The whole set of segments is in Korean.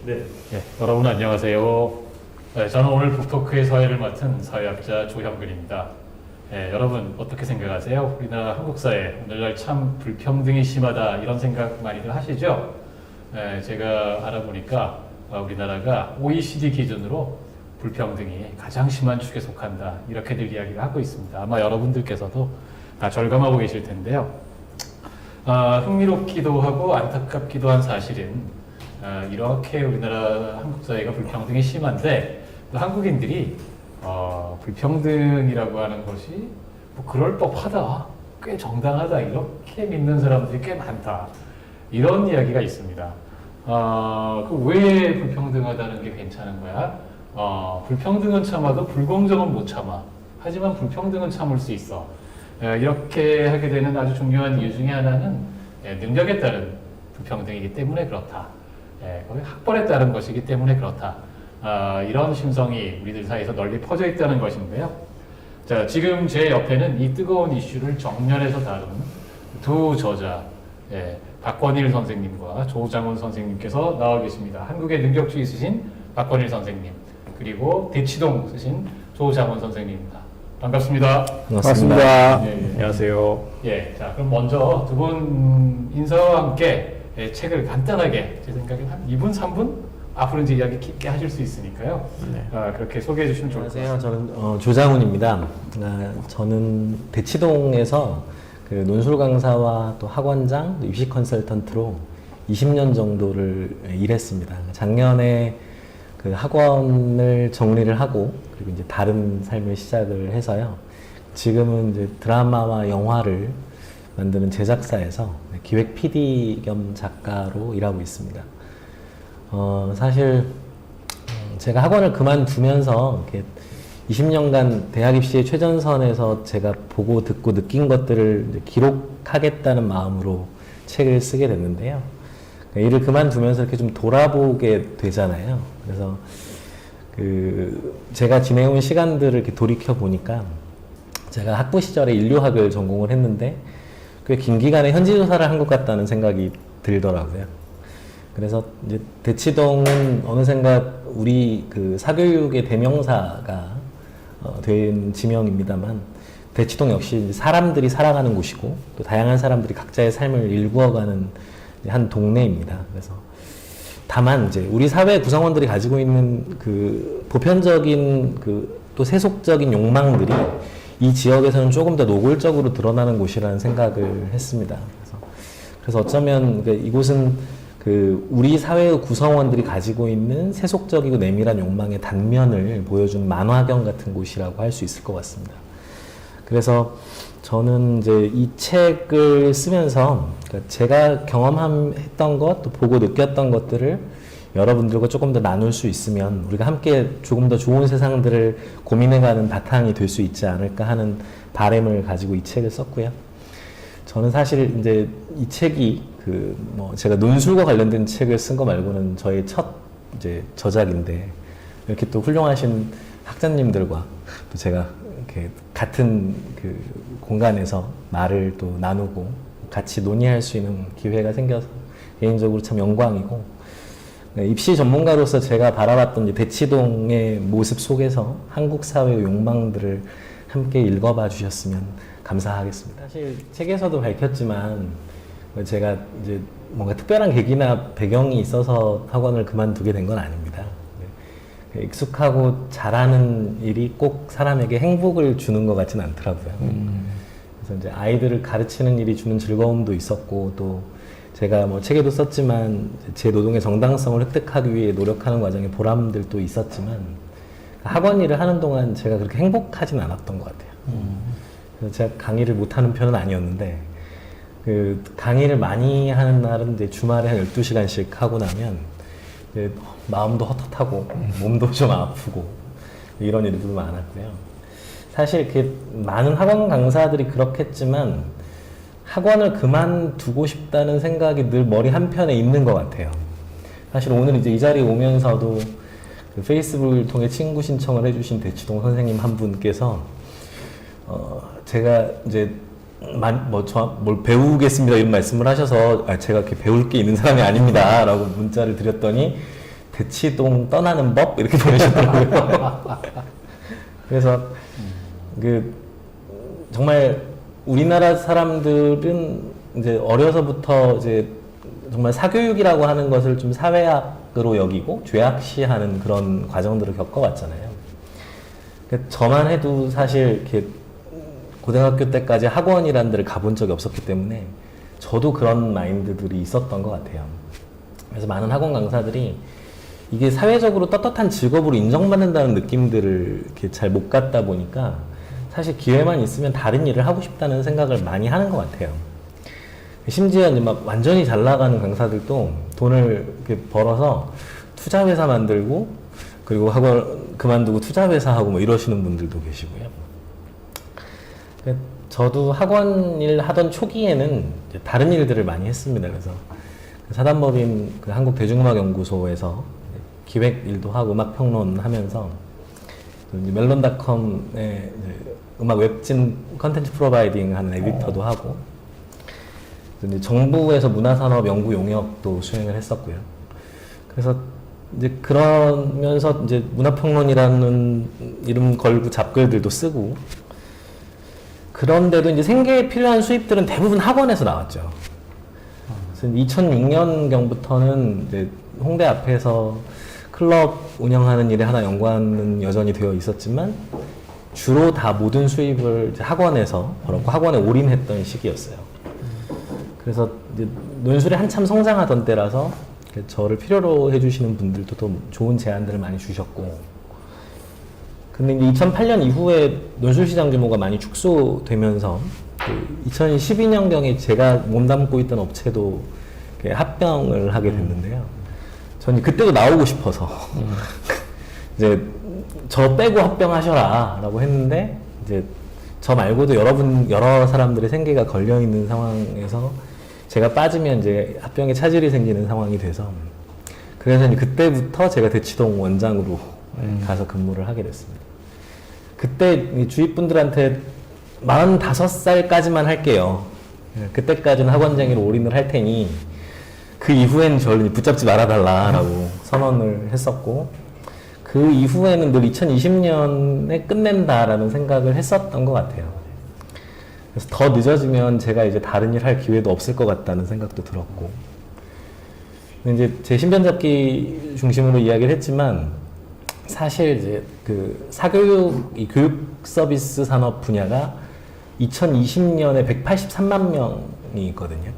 네. 여러분 안녕하세요. 저는 오늘 북토크의 사회를 맡은 사회학자 조형근입니다. 여러분 어떻게 생각하세요? 우리나라 한국 사회 오늘날 참 불평등이 심하다 이런 생각 많이들 하시죠? 제가 알아보니까 우리나라가 OECD 기준으로 불평등이 가장 심한 축에 속한다 이렇게들 이야기를 하고 있습니다. 아마 여러분들께서도 다 절감하고 계실 텐데요. 흥미롭기도 하고 안타깝기도 한 사실은 이렇게 우리나라 한국 사회가 불평등이 심한데 또 한국인들이 불평등이라고 하는 것이 뭐 그럴 법하다, 꽤 정당하다 이렇게 믿는 사람들이 꽤 많다 이런 이야기가 있습니다. 왜 불평등하다는 게 괜찮은 거야? 불평등은 참아도 불공정은 못 참아. 하지만 불평등은 참을 수 있어. 이렇게 하게 되는 아주 중요한 이유 중에 하나는 능력에 따른 불평등이기 때문에 그렇다. 거기 학벌에 따른 것이기 때문에 그렇다. 이런 심성이 우리들 사이에서 널리 퍼져 있다는 것인데요. 자, 지금 제 옆에는 이 뜨거운 이슈를 정면에서 다룬 두 저자, 박권일 선생님과 조장훈 선생님께서 나와 계십니다. 한국의 능력주의 쓰신 박권일 선생님, 그리고 대치동 쓰신 조장훈 선생님입니다. 반갑습니다. 반갑습니다. 안녕하세요. 자, 그럼 먼저 두 분 인사와 함께 책을 간단하게 제 생각에 한 2분, 3분 앞으로 이제 이야기 깊게 하실 수 있으니까요. 그렇게 소개해 주시면 좋을 것 같습니다. 안녕하세요. 저는 조장훈입니다. 저는 대치동에서 그 논술 강사와 또 학원장, 또 입시 컨설턴트로 20년 정도를 일했습니다. 작년에 그 학원을 정리를 하고 그리고 이제 다른 삶을 시작을 해서요. 지금은 이제 드라마와 영화를 만드는 제작사에서 기획 PD 겸 작가로 일하고 있습니다. 사실 제가 학원을 그만두면서 이렇게 20년간 대학 입시의 최전선에서 제가 보고 듣고 느낀 것들을 이제 기록하겠다는 마음으로 책을 쓰게 됐는데요. 일을 그만두면서 이렇게 좀 돌아보게 되잖아요. 그래서 제가 지내온 시간들을 이렇게 돌이켜 보니까 제가 학부 시절에 인류학을 전공을 했는데 꽤 긴 기간에 현지 조사를 한 것 같다는 생각이 들더라고요. 그래서 이제 대치동은 어느샌가 우리 그 사교육의 대명사가 된 지명입니다만 대치동 역시 사람들이 살아가는 곳이고 또 다양한 사람들이 각자의 삶을 일구어가는 한 동네입니다. 그래서 다만 이제 우리 사회 구성원들이 가지고 있는 그 보편적인 그 또 세속적인 욕망들이 이 지역에서는 조금 더 노골적으로 드러나는 곳이라는 생각을 했습니다. 그래서 어쩌면 이곳은 그 우리 사회의 구성원들이 가지고 있는 세속적이고 내밀한 욕망의 단면을 보여주는 만화경 같은 곳이라고 할 수 있을 것 같습니다. 그래서 저는 이제 이 책을 쓰면서 제가 경험했던 것, 또 보고 느꼈던 것들을 여러분들과 조금 더 나눌 수 있으면 우리가 함께 조금 더 좋은 세상들을 고민해가는 바탕이 될 수 있지 않을까 하는 바람을 가지고 이 책을 썼고요. 저는 사실 이제 이 책이 제가 논술과 관련된 책을 쓴 거 말고는 저의 첫 이제 저작인데 이렇게 또 훌륭하신 학자님들과 또 제가 이렇게 같은 그 공간에서 말을 또 나누고 같이 논의할 수 있는 기회가 생겨서 개인적으로 참 영광이고, 입시 전문가로서 제가 바라봤던 이제 대치동의 모습 속에서 한국 사회의 욕망들을 함께 읽어봐 주셨으면 감사하겠습니다. 사실 책에서도 밝혔지만 제가 이제 뭔가 특별한 계기나 배경이 있어서 학원을 그만두게 된 건 아닙니다. 익숙하고 잘하는 일이 꼭 사람에게 행복을 주는 것 같지는 않더라고요. 그래서 이제 아이들을 가르치는 일이 주는 즐거움도 있었고, 또 제가 뭐 책에도 썼지만 제 노동의 정당성을 획득하기 위해 노력하는 과정에 보람들도 있었지만 학원 일을 하는 동안 제가 그렇게 행복하진 않았던 것 같아요. 그래서 제가 강의를 못하는 편은 아니었는데 그 강의를 많이 하는 날은 이제 주말에 한 12시간씩 하고 나면 이제 마음도 헛헛하고 몸도 좀 아프고 이런 일들도 많았고요. 사실 이렇게 많은 학원 강사들이 그렇겠지만 학원을 그만두고 싶다는 생각이 늘 머리 한편에 있는 것 같아요. 사실 오늘 이제 이 자리에 오면서도 그 페이스북을 통해 친구 신청을 해주신 대치동 선생님 한 분께서 제가 이제 뭘 배우겠습니다 이런 말씀을 하셔서 제가 이렇게 배울 게 있는 사람이 아닙니다 라고 문자를 드렸더니 대치동 떠나는 법 이렇게 보내셨더라고요. 그래서 그 정말 우리나라 사람들은 이제 어려서부터 이제 정말 사교육이라고 하는 것을 좀 사회학으로 여기고 죄악시하는 그런 과정들을 겪어왔잖아요. 저만 해도 사실 이렇게 고등학교 때까지 학원이라는 데를 가본 적이 없었기 때문에 저도 그런 마인드들이 있었던 것 같아요. 그래서 많은 학원 강사들이 이게 사회적으로 떳떳한 직업으로 인정받는다는 느낌들을 이렇게 잘 못 갖다 보니까 사실 기회만 있으면 다른 일을 하고 싶다는 생각을 많이 하는 것 같아요. 심지어 이제 막 완전히 잘 나가는 강사들도 돈을 이렇게 벌어서 투자회사 만들고 그리고 학원 그만두고 투자회사 하고 뭐 이러시는 분들도 계시고요. 저도 학원 일 하던 초기에는 이제 다른 일들을 많이 했습니다. 그래서 사단법인 그 한국대중음악연구소에서 기획 일도 하고 음악 평론 하면서 멜론닷컴의 음악 웹진 컨텐츠 프로바이딩 하는 에디터도 하고 이제 정부에서 문화산업 연구 용역도 수행을 했었고요. 그래서 이제 그러면서 이제 문화평론이라는 이름 걸고 잡글들도 쓰고 그런데도 이제 생계에 필요한 수입들은 대부분 학원에서 나왔죠. 그래서 2006년경부터는 이제 홍대 앞에서 클럽 운영하는 일에 하나 연관은 여전히 되어 있었지만 주로 다 모든 수입을 이제 학원에서 벌었고 학원에 올인했던 시기였어요. 그래서 이제 논술이 한참 성장하던 때라서 저를 필요로 해주시는 분들도 더 좋은 제안들을 많이 주셨고, 근데 이제 2008년 이후에 논술 시장 규모가 많이 축소되면서 2012년경에 제가 몸담고 있던 업체도 합병을 하게 됐는데요. 저는 그때도 나오고 싶어서 이제 저 빼고 합병하셔라라고 했는데 이제 저 말고도 여러 사람들의 생계가 걸려 있는 상황에서 제가 빠지면 이제 합병에 차질이 생기는 상황이 돼서 그래서 이제 그때부터 제가 대치동 원장으로 가서 근무를 하게 됐습니다. 그때 주위 분들한테 45살까지만 할게요. 그때까지는 학원쟁이로 올인을 할 테니 그 이후엔 저를 붙잡지 말아달라라고 선언을 했었고, 그 이후에는 늘 2020년에 끝낸다라는 생각을 했었던 것 같아요. 그래서 더 늦어지면 제가 이제 다른 일 할 기회도 없을 것 같다는 생각도 들었고, 근데 이제 제 신변잡기 중심으로 이야기를 했지만 사실 이제 그 사교육, 이 교육 서비스 산업 분야가 2020년에 183만 명이 있거든요.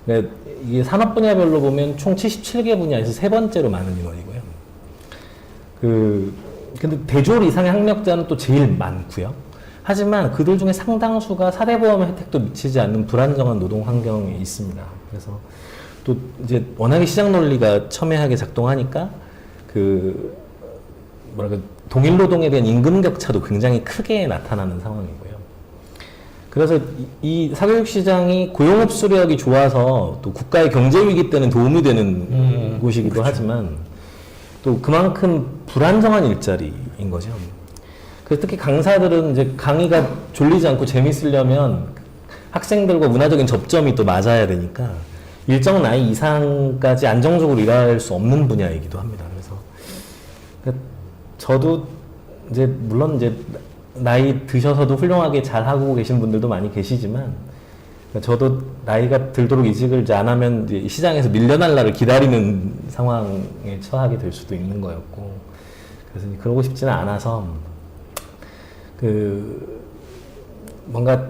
그러니까 이게 산업 분야별로 보면 총 77개 분야에서 세 번째로 많은 인원이고요. 근데 대졸 이상의 학력자는 또 제일 많고요. 하지만 그들 중에 상당수가 사대보험 혜택도 미치지 않는 불안정한 노동 환경에 있습니다. 그래서 또 이제 워낙에 시장 논리가 첨예하게 작동하니까 동일 노동에 대한 임금 격차도 굉장히 크게 나타나는 상황이고요. 그래서 이 사교육 시장이 고용 흡수력이 좋아서 또 국가의 경제 위기 때는 도움이 되는 곳이기도 그렇죠. 하지만 또 그만큼 불안정한 일자리인 거죠. 그래서 특히 강사들은 이제 강의가 졸리지 않고 재밌으려면 학생들과 문화적인 접점이 또 맞아야 되니까 일정 나이 이상까지 안정적으로 일할 수 없는 분야이기도 합니다. 그래서 저도 이제 물론 이제 나이 드셔서도 훌륭하게 잘 하고 계신 분들도 많이 계시지만 저도 나이가 들도록 이직을 이제 안 하면 이제 시장에서 밀려날 날을 기다리는 상황에 처하게 될 수도 있는 거였고, 그래서 그러고 싶지는 않아서 뭔가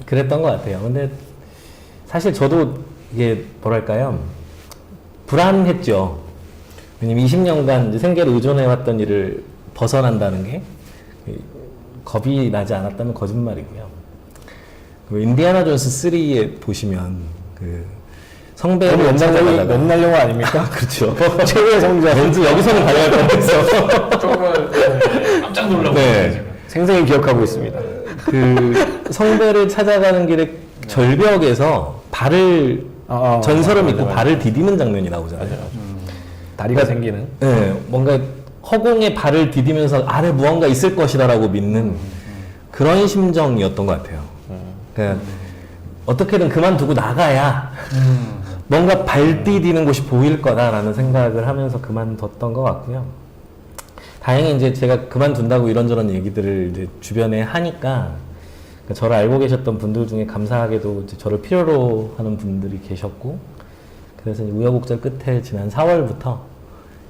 그랬던 것 같아요. 근데 사실 저도 이게 뭐랄까요, 불안했죠. 왜냐면 20년간 이제 생계를 의존해왔던 일을 벗어난다는 게 겁이 나지 않았다면 거짓말이고요. 인디아나 존스 3에 보시면 성배를 맨날 영화 아닙니까? 그렇죠. 최후의 성자. 왠지 여기서는 발랄 뻔했어. 정말 깜짝 놀라고 네. 생생히 기억하고 있습니다. 성배를 찾아가는 길에 절벽에서 발을 전설을 믿고 발을 디디는 장면이 나오잖아요. 다리가 생기는. 네, 뭔가 허공에 발을 디디면서 아래 무언가 있을 것이다라고 믿는 그런 심정이었던 것 같아요. 그러니까 어떻게든 그만두고 나가야 뭔가 발디디는 곳이 보일 거다라는 생각을 하면서 그만뒀던 것 같고요. 다행히 이제 제가 그만둔다고 이런저런 얘기들을 이제 주변에 하니까 저를 알고 계셨던 분들 중에 감사하게도 이제 저를 필요로 하는 분들이 계셨고, 그래서 이제 우여곡절 끝에 지난 4월부터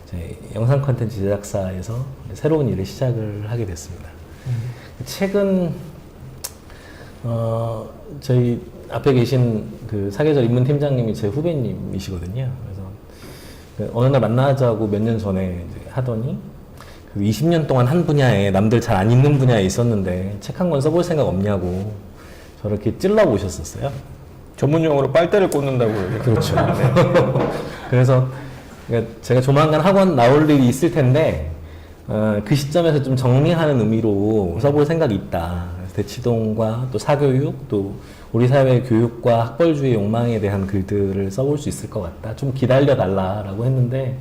이제 영상 콘텐츠 제작사에서 새로운 일을 시작을 하게 됐습니다. 최근 저희 앞에 계신 그 사계절 입문 팀장님이 제 후배님이시거든요. 그래서 어느 날 만나자고 몇 년 전에 이제 하더니 그 20년 동안 한 분야에 남들 잘 안 읽는 분야에 있었는데 책 한 권 써볼 생각 없냐고 저를 이렇게 찔러 보셨었어요. 전문 용어로 빨대를 꽂는다고. 그렇죠. 그래서 제가 조만간 학원 나올 일이 있을 텐데 그 시점에서 좀 정리하는 의미로 써볼 생각이 있다. 그래서 대치동과 또 사교육, 또 우리 사회의 교육과 학벌주의 욕망에 대한 글들을 써볼 수 있을 것 같다. 좀 기다려달라라고 했는데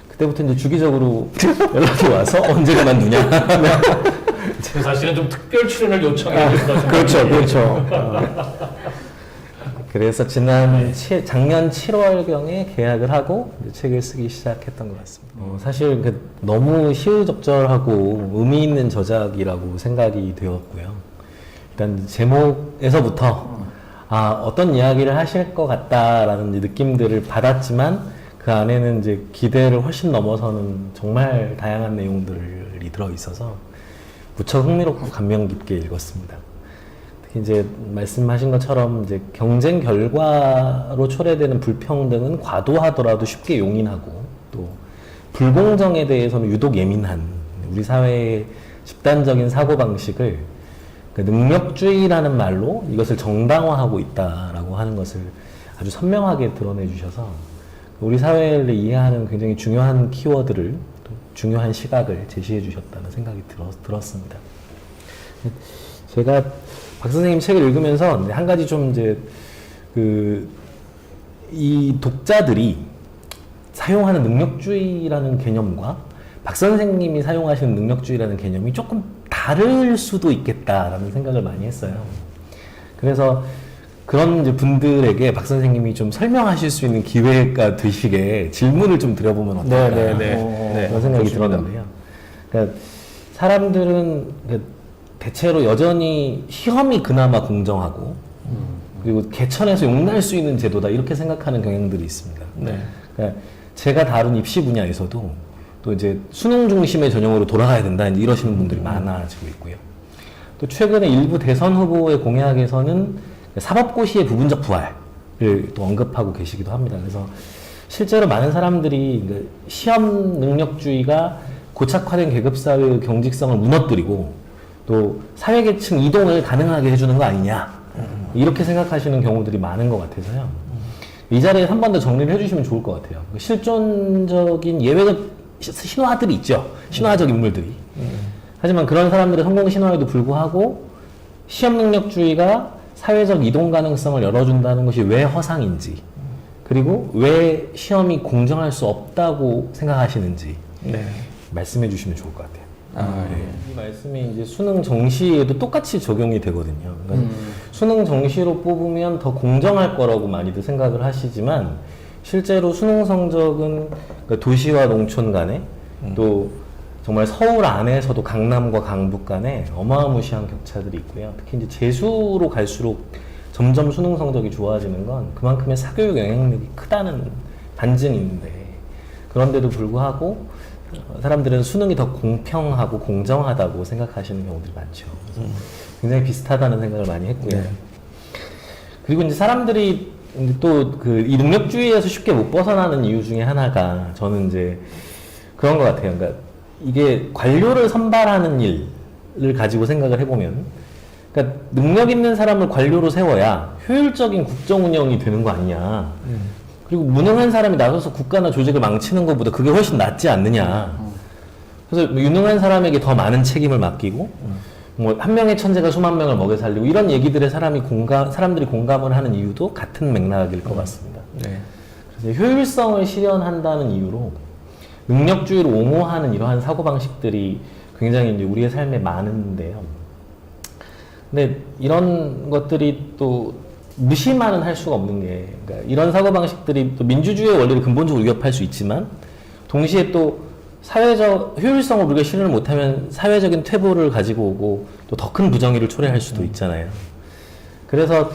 그때부터 이제 주기적으로 연락이 와서 언제 그만두냐. 사실은 좀 특별 출연을 요청해 주셔서 그렇죠, 그렇죠. 그래서 작년 7월경에 계약을 하고 이제 책을 쓰기 시작했던 것 같습니다. 사실 너무 시의적절하고 의미 있는 저작이라고 생각이 되었고요. 일단 제목에서부터 어떤 이야기를 하실 것 같다라는 느낌들을 받았지만 그 안에는 이제 기대를 훨씬 넘어서는 정말 다양한 내용들이 들어있어서 무척 흥미롭고 감명 깊게 읽었습니다. 특히 이제 말씀하신 것처럼 이제 경쟁 결과로 초래되는 불평등은 과도하더라도 쉽게 용인하고 또 불공정에 대해서는 유독 예민한 우리 사회의 집단적인 사고방식을 능력주의라는 말로 이것을 정당화하고 있다라고 하는 것을 아주 선명하게 드러내 주셔서 우리 사회를 이해하는 굉장히 중요한 키워드를 또 중요한 시각을 제시해 주셨다는 생각이 들었습니다. 제가 박 선생님 책을 읽으면서 한 가지 좀 이제 이 독자들이 사용하는 능력주의라는 개념과 박 선생님이 사용하시는 능력주의라는 개념이 조금 다를 수도 있겠다라는 생각을 많이 했어요. 그래서 그런 이제 분들에게 박 선생님이 좀 설명하실 수 있는 기회가 되시게 질문을 좀 드려보면 어떨까 그런 생각이 들었는데요. 그러니까 사람들은 대체로 여전히 시험이 그나마 공정하고 그리고 개천에서 용날 수 있는 제도다 이렇게 생각하는 경향들이 있습니다. 그러니까 제가 다룬 입시 분야에서도 또 이제 수능 중심의 전형으로 돌아가야 된다 이러시는 분들이 많아지고 있고요. 또 최근에 일부 대선 후보의 공약에서는 사법고시의 부분적 부활을 또 언급하고 계시기도 합니다. 그래서 실제로 많은 사람들이 시험 능력주의가 고착화된 계급사회의 경직성을 무너뜨리고 또 사회계층 이동을 가능하게 해주는 거 아니냐 이렇게 생각하시는 경우들이 많은 것 같아서요. 이 자리에 한 번 더 정리를 해주시면 좋을 것 같아요. 실존적인 예외적 신화들이 있죠. 신화적 인물들이. 하지만 그런 사람들의 성공 신화에도 불구하고 시험 능력주의가 사회적 이동 가능성을 열어준다는 것이 왜 허상인지, 그리고 왜 시험이 공정할 수 없다고 생각하시는지 말씀해 주시면 좋을 것 같아요. 이 말씀이 이제 수능 정시에도 똑같이 적용이 되거든요. 그러니까 수능 정시로 뽑으면 더 공정할 거라고 많이들 생각을 하시지만 실제로 수능 성적은 도시와 농촌 간에 또 정말 서울 안에서도 강남과 강북 간에 어마무시한 격차들이 있고요. 특히 이제 재수로 갈수록 점점 수능 성적이 좋아지는 건 그만큼의 사교육 영향력이 크다는 반증이 있는데, 그런데도 불구하고 사람들은 수능이 더 공평하고 공정하다고 생각하시는 경우들이 많죠. 그래서 굉장히 비슷하다는 생각을 많이 했고요. 그리고 이제 사람들이 또 이 능력주의에서 쉽게 못 벗어나는 이유 중에 하나가 저는 이제 그런 것 같아요. 그러니까 이게 관료를 선발하는 일을 가지고 생각을 해보면, 그러니까 능력 있는 사람을 관료로 세워야 효율적인 국정 운영이 되는 거 아니냐. 그리고 무능한 사람이 나서서 국가나 조직을 망치는 것보다 그게 훨씬 낫지 않느냐. 그래서 유능한 사람에게 더 많은 책임을 맡기고, 뭐 한 명의 천재가 수만 명을 먹여 살리고 이런 얘기들에 사람들이 공감을 하는 이유도 같은 맥락일 것 같습니다. 그래서 효율성을 실현한다는 이유로 능력주의를 옹호하는 이러한 사고방식들이 굉장히 이제 우리의 삶에 많은데요. 근데 이런 것들이 또 무시만은 할 수가 없는 게, 그러니까 이런 사고방식들이 또 민주주의의 원리를 근본적으로 위협할 수 있지만, 동시에 또 사회적 효율성을 우리가 실현을 못하면 사회적인 퇴보를 가지고 오고 또 더 큰 부정의를 초래할 수도 있잖아요. 그래서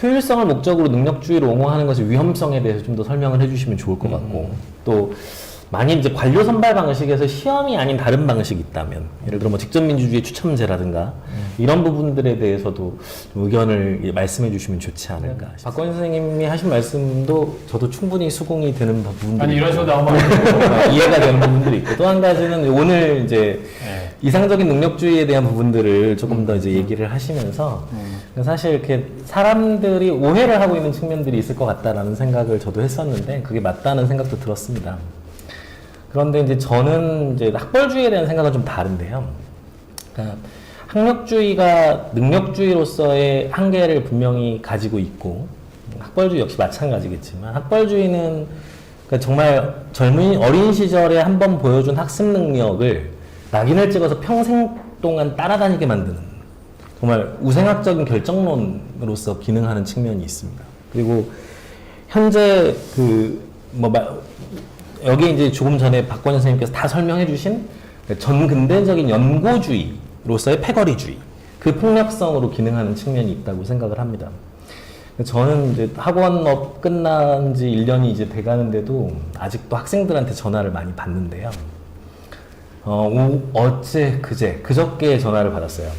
효율성을 목적으로 능력주의를 옹호하는 것의 위험성에 대해서 좀 더 설명을 해주시면 좋을 것 같고, 또 만약 이제 관료 선발 방식에서 시험이 아닌 다른 방식이 있다면, 예를 들어 뭐 직접민주주의 추첨제라든가 이런 부분들에 대해서도 좀 의견을 말씀해 주시면 좋지 않을까. 박건희 선생님이 하신 말씀도 저도 충분히 수긍이 되는 부분들이 아니 이런 식으로 있고, 나오면 안 이해가 되는 부분들이 있고, 또 한 가지는 오늘 이제 네. 이상적인 능력주의에 대한 부분들을 조금 더 이제 얘기를 하시면서 사실 이렇게 사람들이 오해를 하고 있는 측면들이 있을 것 같다라는 생각을 저도 했었는데 그게 맞다는 생각도 들었습니다. 그런데 이제 저는 이제 학벌주의에 대한 생각은 좀 다른데요. 그러니까 학력주의가 능력주의로서의 한계를 분명히 가지고 있고, 학벌주의 역시 마찬가지겠지만, 학벌주의는 그러니까 정말 어린 시절에 한번 보여준 학습 능력을 낙인을 찍어서 평생 동안 따라다니게 만드는 정말 우생학적인 결정론으로서 기능하는 측면이 있습니다. 그리고 현재 여기 이제 조금 전에 박건희 선생님께서 다 설명해 주신 전근대적인 연고주의로서의 패거리주의, 그 폭력성으로 기능하는 측면이 있다고 생각을 합니다. 저는 이제 학원업 끝난 지 1년이 이제 돼 가는데도 아직도 학생들한테 전화를 많이 받는데요. 그저께 전화를 받았어요.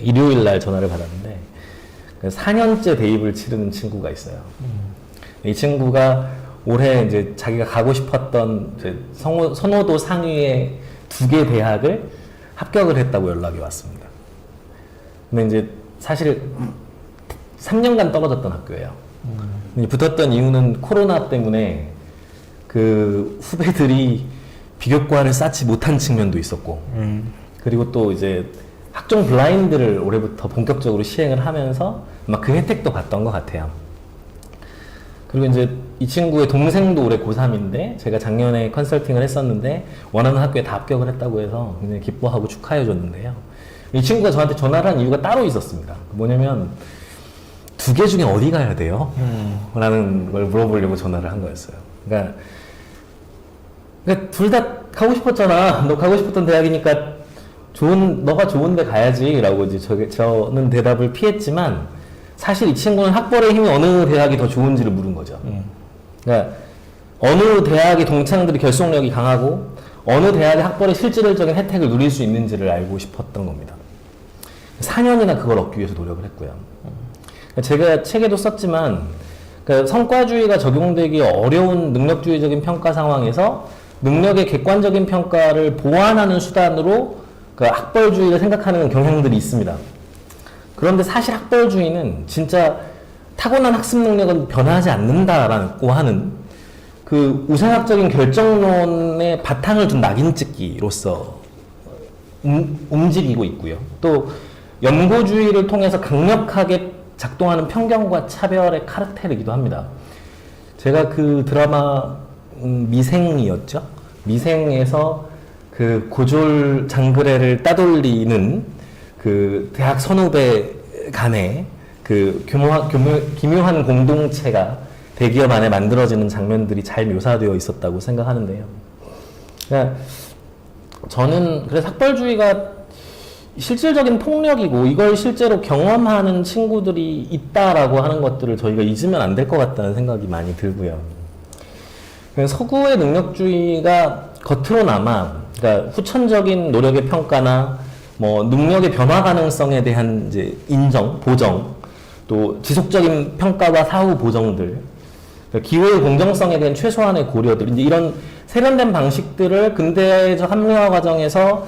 일요일 날 전화를 받았는데, 4년째 대입을 치르는 친구가 있어요. 이 친구가 올해 이제 자기가 가고 싶었던 이제 선호도 상위의 2개 대학을 합격을 했다고 연락이 왔습니다. 근데 이제 사실 3년간 떨어졌던 학교예요. 붙었던 이유는 코로나 때문에 그 후배들이 비교과를 쌓지 못한 측면도 있었고, 그리고 또 이제 학종 블라인드를 올해부터 본격적으로 시행을 하면서 아마 그 혜택도 받던 것 같아요. 그리고 이제 이 친구의 동생도 올해 고3인데 제가 작년에 컨설팅을 했었는데 원하는 학교에 다 합격을 했다고 해서 굉장히 기뻐하고 축하해 줬는데요. 이 친구가 저한테 전화를 한 이유가 따로 있었습니다. 뭐냐면 2개 중에 어디 가야 돼요? 라는 걸 물어보려고 전화를 한 거였어요. 그러니까 둘 다 가고 싶었잖아. 너 가고 싶었던 대학이니까 너가 좋은 데 가야지. 라고 이제 저는 대답을 피했지만, 사실 이 친구는 학벌의 힘이 어느 대학이 더 좋은지를 물은 거죠. 그러니까 어느 대학의 동창들이 결속력이 강하고, 어느 대학의 학벌의 실질적인 혜택을 누릴 수 있는지를 알고 싶었던 겁니다. 4년이나 그걸 얻기 위해서 노력을 했고요. 제가 책에도 썼지만, 그러니까 성과주의가 적용되기 어려운 능력주의적인 평가 상황에서 능력의 객관적인 평가를 보완하는 수단으로 그 학벌주의를 생각하는 경향들이 있습니다. 그런데 사실 학벌주의는 진짜 타고난 학습 능력은 변하지 않는다라고 하는 그 우생학적인 결정론의 바탕을 둔 낙인찍기로서 움직이고 있고요. 또 연고주의를 통해서 강력하게 작동하는 편견과 차별의 카르텔이기도 합니다. 제가 그 드라마 미생이었죠? 미생에서 그 고졸 장그래를 따돌리는 그 대학 선후배 간의 그 기묘한 공동체가 대기업 안에 만들어지는 장면들이 잘 묘사되어 있었다고 생각하는데요. 그러니까 저는 그래서 학벌주의가 실질적인 폭력이고 이걸 실제로 경험하는 친구들이 있다라고 하는 것들을 저희가 잊으면 안 될 것 같다는 생각이 많이 들고요. 서구의 능력주의가 겉으로나마 그러니까 후천적인 노력의 평가나 뭐 능력의 변화 가능성에 대한 이제 인정, 보정, 또 지속적인 평가와 사후 보정들, 그러니까 기회의 공정성에 대한 최소한의 고려들, 이제 이런 세련된 방식들을 근대적 합리화 과정에서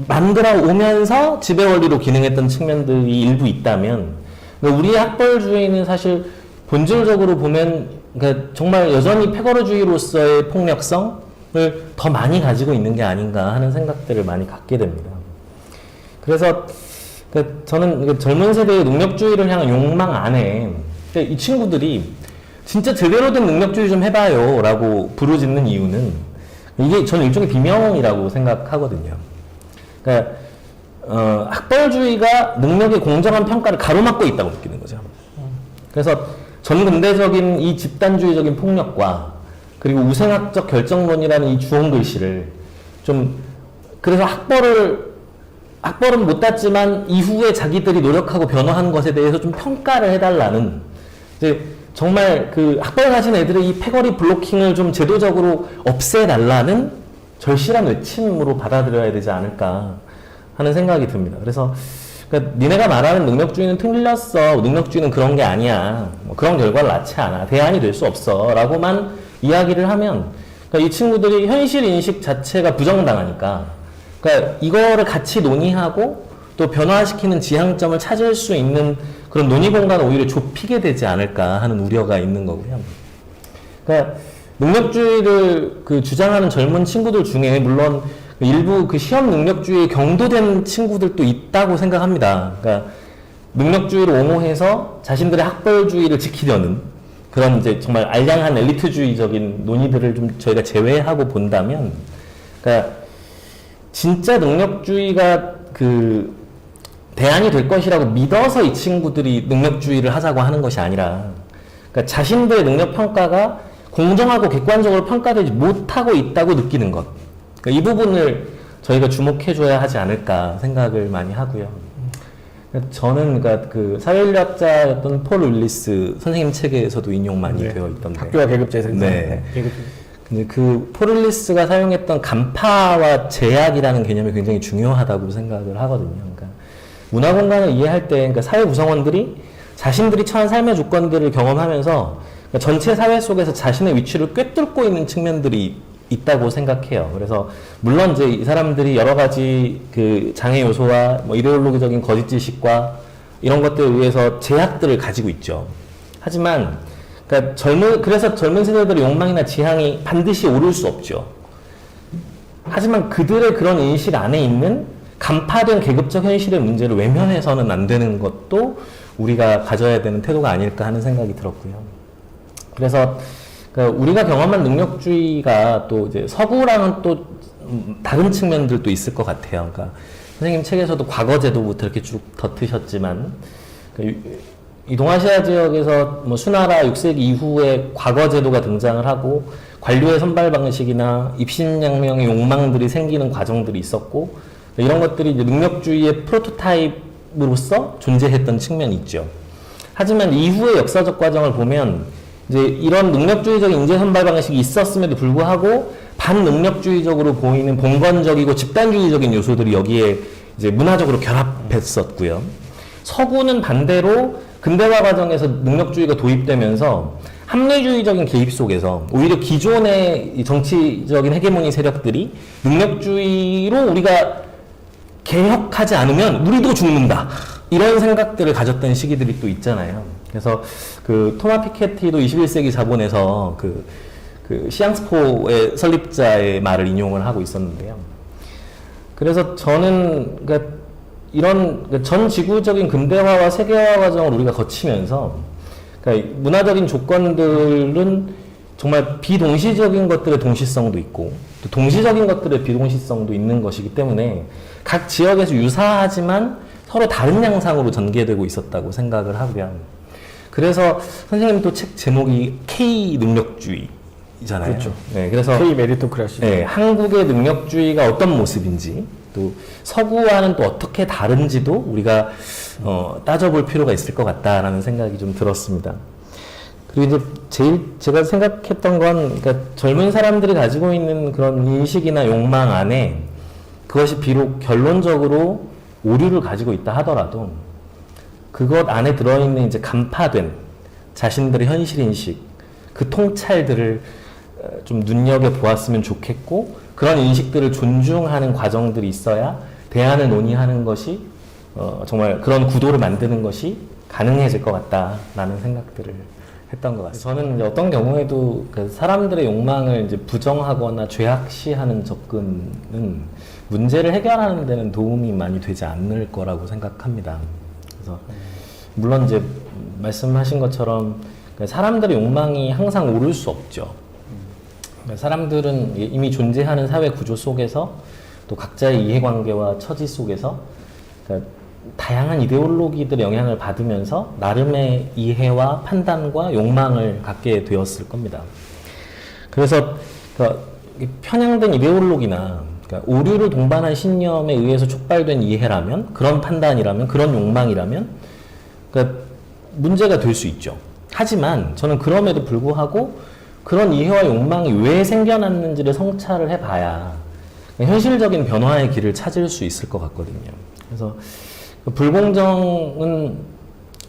만들어 오면서 지배 원리로 기능했던 측면들이 일부 있다면, 우리의 학벌주의는 사실 본질적으로 보면 그러니까 정말 여전히 패거리주의로서의 폭력성을 더 많이 가지고 있는 게 아닌가 하는 생각들을 많이 갖게 됩니다. 그래서 저는 젊은 세대의 능력주의를 향한 욕망 안에 이 친구들이 진짜 제대로 된 능력주의 좀 해봐요 라고 부르짖는 이유는 이게 저는 일종의 비명이라고 생각하거든요. 그러니까 학벌주의가 능력의 공정한 평가를 가로막고 있다고 느끼는 거죠. 그래서 전근대적인 이 집단주의적인 폭력과 그리고 우생학적 결정론이라는 이 주홍 글씨를 좀 그래서 학벌은 못 땄지만 이후에 자기들이 노력하고 변화한 것에 대해서 좀 평가를 해달라는 이제 정말 그 학벌 가진 애들의 이 패거리 블로킹을 좀 제도적으로 없애달라는 절실한 외침으로 받아들여야 되지 않을까 하는 생각이 듭니다. 그래서 그러니까 니네가 말하는 능력주의는 틀렸어. 능력주의는 그런 게 아니야. 뭐 그런 결과를 낳지 않아. 대안이 될 수 없어. 라고만 이야기를 하면 그러니까 이 친구들이 현실 인식 자체가 부정당하니까 그러니까 이거를 같이 논의하고 또 변화시키는 지향점을 찾을 수 있는 그런 논의 공간을 오히려 좁히게 되지 않을까 하는 우려가 있는 거고요. 그러니까 능력주의를 그 주장하는 젊은 친구들 중에 물론 일부 그 시험 능력주의에 경도된 친구들도 있다고 생각합니다. 그러니까 능력주의를 옹호해서 자신들의 학벌주의를 지키려는 그런 이제 정말 알량한 엘리트주의적인 논의들을 좀 저희가 제외하고 본다면, 그러니까 진짜 능력주의가 그 대안이 될 것이라고 믿어서 이 친구들이 능력주의를 하자고 하는 것이 아니라, 그러니까 자신들의 능력 평가가 공정하고 객관적으로 평가되지 못하고 있다고 느끼는 것. 그러니까 이 부분을 저희가 주목해줘야 하지 않을까 생각을 많이 하고요. 저는 그러니까 그 사회인류학자였던 폴 윌리스 선생님 책에서도 인용 많이 되어 있던데. 학교와 계급제에서. 네. 근데 그 폴 윌리스가 사용했던 간파와 제약이라는 개념이 굉장히 중요하다고 생각을 하거든요. 그러니까 문화 공간을 이해할 때, 그러니까 사회 구성원들이 자신들이 처한 삶의 조건들을 경험하면서 그러니까 전체 사회 속에서 자신의 위치를 꿰뚫고 있는 측면들이 있다고 생각해요. 그래서 물론 이제 이 사람들이 여러 가지 그 장애 요소와 뭐 이데올로기적인 거짓 지식과 이런 것들에 의해서 제약들을 가지고 있죠. 하지만 그러니까 그래서 젊은 세대들의 욕망이나 지향이 반드시 오를 수 없죠. 하지만 그들의 그런 인식 안에 있는 간파된 계급적 현실의 문제를 외면해서는 안 되는 것도 우리가 가져야 되는 태도가 아닐까 하는 생각이 들었고요. 그래서 그러니까 우리가 경험한 능력주의가 또 이제 서구랑은 또 다른 측면들도 있을 것 같아요. 그러니까 선생님 책에서도 과거제도부터 이렇게 쭉 덧으셨지만, 그러니까 이 동아시아 지역에서 뭐 수나라 6세기 이후에 과거제도가 등장을 하고 관료의 선발 방식이나 입신양명의 욕망들이 생기는 과정들이 있었고, 이런 것들이 이제 능력주의의 프로토타입으로서 존재했던 측면이 있죠. 하지만 이후의 역사적 과정을 보면 이제 이런 능력주의적인 인재 선발 방식이 있었음에도 불구하고 반능력주의적으로 보이는 봉건적이고 집단주의적인 요소들이 여기에 이제 문화적으로 결합했었고요. 서구는 반대로 근대화 과정에서 능력주의가 도입되면서 합리주의적인 개입 속에서 오히려 기존의 이 정치적인 헤게모니 세력들이 능력주의로 우리가 개혁하지 않으면 우리도 죽는다. 이런 생각들을 가졌던 시기들이 또 있잖아요. 그래서 그 토마 피케티도 21세기 자본에서 그 시앙스포의 설립자의 말을 인용을 하고 있었는데요. 그래서 저는 그러니까 이런 전 지구적인 근대화와 세계화 과정을 우리가 거치면서 그러니까 문화적인 조건들은 정말 비동시적인 것들의 동시성도 있고 또 동시적인 것들의 비동시성도 있는 것이기 때문에 각 지역에서 유사하지만 서로 다른 양상으로 전개되고 있었다고 생각을 하고요. 그래서 선생님 또 책 제목이 K 능력주의잖아요. 그렇죠. 네, 그래서 K 메리토크라시. 네, 한국의 능력주의가 어떤 모습인지 또 서구와는 또 어떻게 다른지도 우리가 따져볼 필요가 있을 것 같다라는 생각이 좀 들었습니다. 그리고 이제 제가 생각했던 건 그러니까 젊은 사람들이 가지고 있는 그런 인식이나 욕망 안에 그것이 비록 결론적으로 오류를 가지고 있다 하더라도 그것 안에 들어있는 이제 간파된 자신들의 현실인식, 그 통찰들을 좀 눈여겨보았으면 좋겠고 그런 인식들을 존중하는 과정들이 있어야 대안을 논의하는 것이 정말 그런 구도를 만드는 것이 가능해질 것 같다라는 생각들을 했던 것 같습니다. 저는 이제 어떤 경우에도 그 사람들의 욕망을 이제 부정하거나 죄악시하는 접근은 문제를 해결하는 데는 도움이 많이 되지 않을 거라고 생각합니다. 그래서 물론 이제 말씀하신 것처럼 사람들의 욕망이 항상 옳을 수 없죠. 사람들은 이미 존재하는 사회 구조 속에서 또 각자의 이해관계와 처지 속에서 그러니까 다양한 이데올로기들의 영향을 받으면서 나름의 이해와 판단과 욕망을 갖게 되었을 겁니다. 그래서 편향된 이데올로기나 오류를 동반한 신념에 의해서 촉발된 이해라면, 그런 판단이라면, 그런 욕망이라면 문제가 될 수 있죠. 하지만 저는 그럼에도 불구하고 그런 이해와 욕망이 왜 생겨났는지를 성찰을 해봐야 현실적인 변화의 길을 찾을 수 있을 것 같거든요. 그래서 불공정은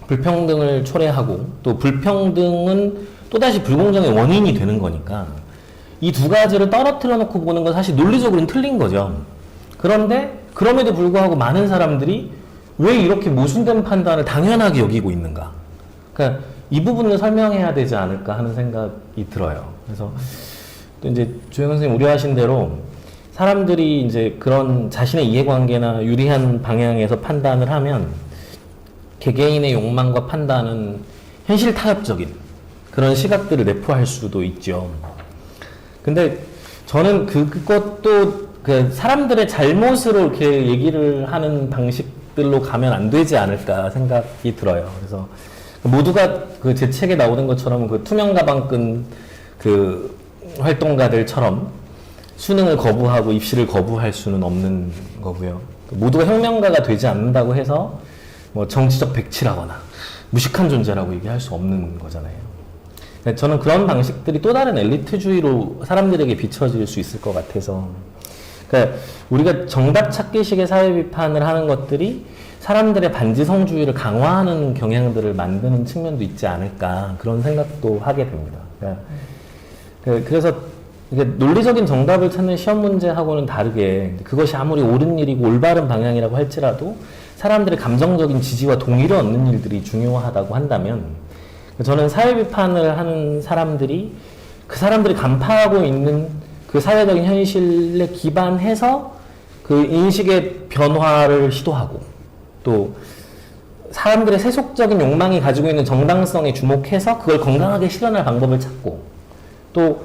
불평등을 초래하고, 또 불평등은 또다시 불공정의 원인이 되는 거니까 이 두 가지를 떨어뜨려 놓고 보는 건 사실 논리적으로는 틀린 거죠. 그런데 그럼에도 불구하고 많은 사람들이 왜 이렇게 모순된 판단을 당연하게 여기고 있는가? 그러니까 이 부분을 설명해야 되지 않을까 하는 생각이 들어요. 그래서 또 이제 조영 선생님 우려하신 대로 사람들이 이제 그런 자신의 이해관계나 유리한 방향에서 판단을 하면 개개인의 욕망과 판단은 현실 타협적인 그런 시각들을 내포할 수도 있죠. 근데 저는 그것도 그 사람들의 잘못으로 이렇게 얘기를 하는 방식들로 가면 안 되지 않을까 생각이 들어요. 그래서 모두가 그 제 책에 나오는 것처럼 그 투명 가방끈 그 활동가들처럼 수능을 거부하고 입시를 거부할 수는 없는 거고요. 모두가 혁명가가 되지 않는다고 해서 뭐 정치적 백치라거나 무식한 존재라고 얘기할 수 없는 거잖아요. 저는 그런 방식들이 또 다른 엘리트주의로 사람들에게 비춰질 수 있을 것 같아서, 그러니까 우리가 정답 찾기식의 사회 비판을 하는 것들이 사람들의 반지성주의를 강화하는 경향들을 만드는 측면도 있지 않을까, 그런 생각도 하게 됩니다. 그래서 이게 논리적인 정답을 찾는 시험 문제하고는 다르게 그것이 아무리 옳은 일이고 올바른 방향이라고 할지라도 사람들의 감정적인 지지와 동의를 얻는 일들이 중요하다고 한다면, 저는 사회 비판을 하는 사람들이 그 사람들이 간파하고 있는 그 사회적인 현실에 기반해서 그 인식의 변화를 시도하고, 또 사람들의 세속적인 욕망이 가지고 있는 정당성에 주목해서 그걸 건강하게 실현할 방법을 찾고, 또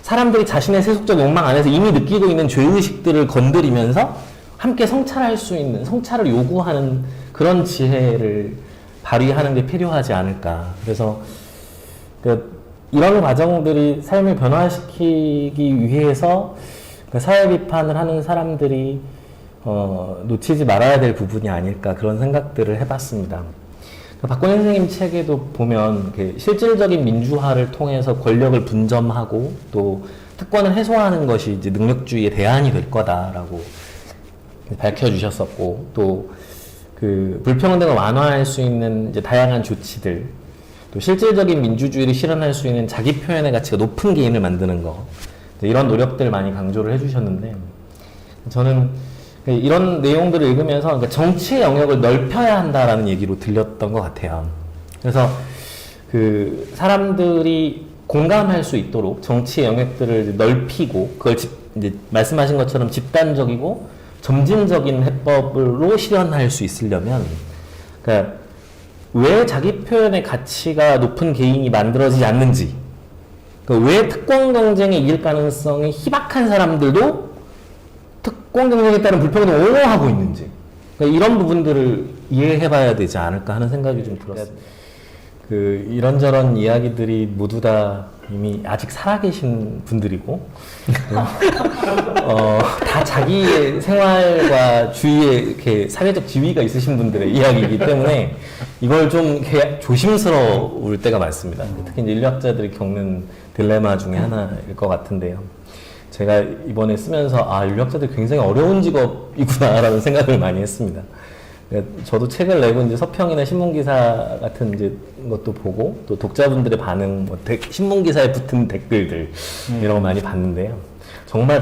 사람들이 자신의 세속적 욕망 안에서 이미 느끼고 있는 죄의식들을 건드리면서 함께 성찰할 수 있는, 성찰을 요구하는 그런 지혜를 발휘하는 게 필요하지 않을까. 그래서 이런 과정들이 삶을 변화시키기 위해서 사회 비판을 하는 사람들이 놓치지 말아야 될 부분이 아닐까, 그런 생각들을 해봤습니다. 박건희 선생님 책에도 보면 실질적인 민주화를 통해서 권력을 분점하고 또 특권을 해소하는 것이 이제 능력주의의 대안이 될 거다라고 밝혀주셨었고, 또 그 불평등을 완화할 수 있는 이제 다양한 조치들, 또 실질적인 민주주의를 실현할 수 있는 자기 표현의 가치가 높은 개인을 만드는 거, 이런 노력들을 많이 강조를 해주셨는데, 저는 이런 내용들을 읽으면서 그러니까 정치의 영역을 넓혀야 한다라는 얘기로 들렸던 것 같아요. 그래서 그 사람들이 공감할 수 있도록 정치의 영역들을 넓히고, 그걸 이제 말씀하신 것처럼 집단적이고 점진적인 해법으로 실현할 수 있으려면, 그러니까 왜 자기 표현의 가치가 높은 개인이 만들어지지 않는지, 그러니까 왜 특권 경쟁에 이길 가능성이 희박한 사람들도 특권 경쟁에 따른 불평등을 옹호하고 있는지, 그러니까 이런 부분들을 이해해봐야 되지 않을까 하는 생각이 좀 들었습니다. 그 이런저런 이야기들이 모두 다 이미 아직 살아계신 분들이고, 다 자기의 생활과 주위에 이렇게 사회적 지위가 있으신 분들의 이야기이기 때문에 이걸 좀 이렇게 조심스러울 때가 많습니다. 특히 이제 인류학자들이 겪는 딜레마 중에 하나일 것 같은데요. 제가 이번에 쓰면서 인류학자들 굉장히 어려운 직업이구나라는 생각을 많이 했습니다. 저도 책을 내고 이제 서평이나 신문기사 같은 이제 것도 보고, 또 독자분들의 반응, 신문기사에 붙은 댓글들, 이런 거 많이 봤는데요. 정말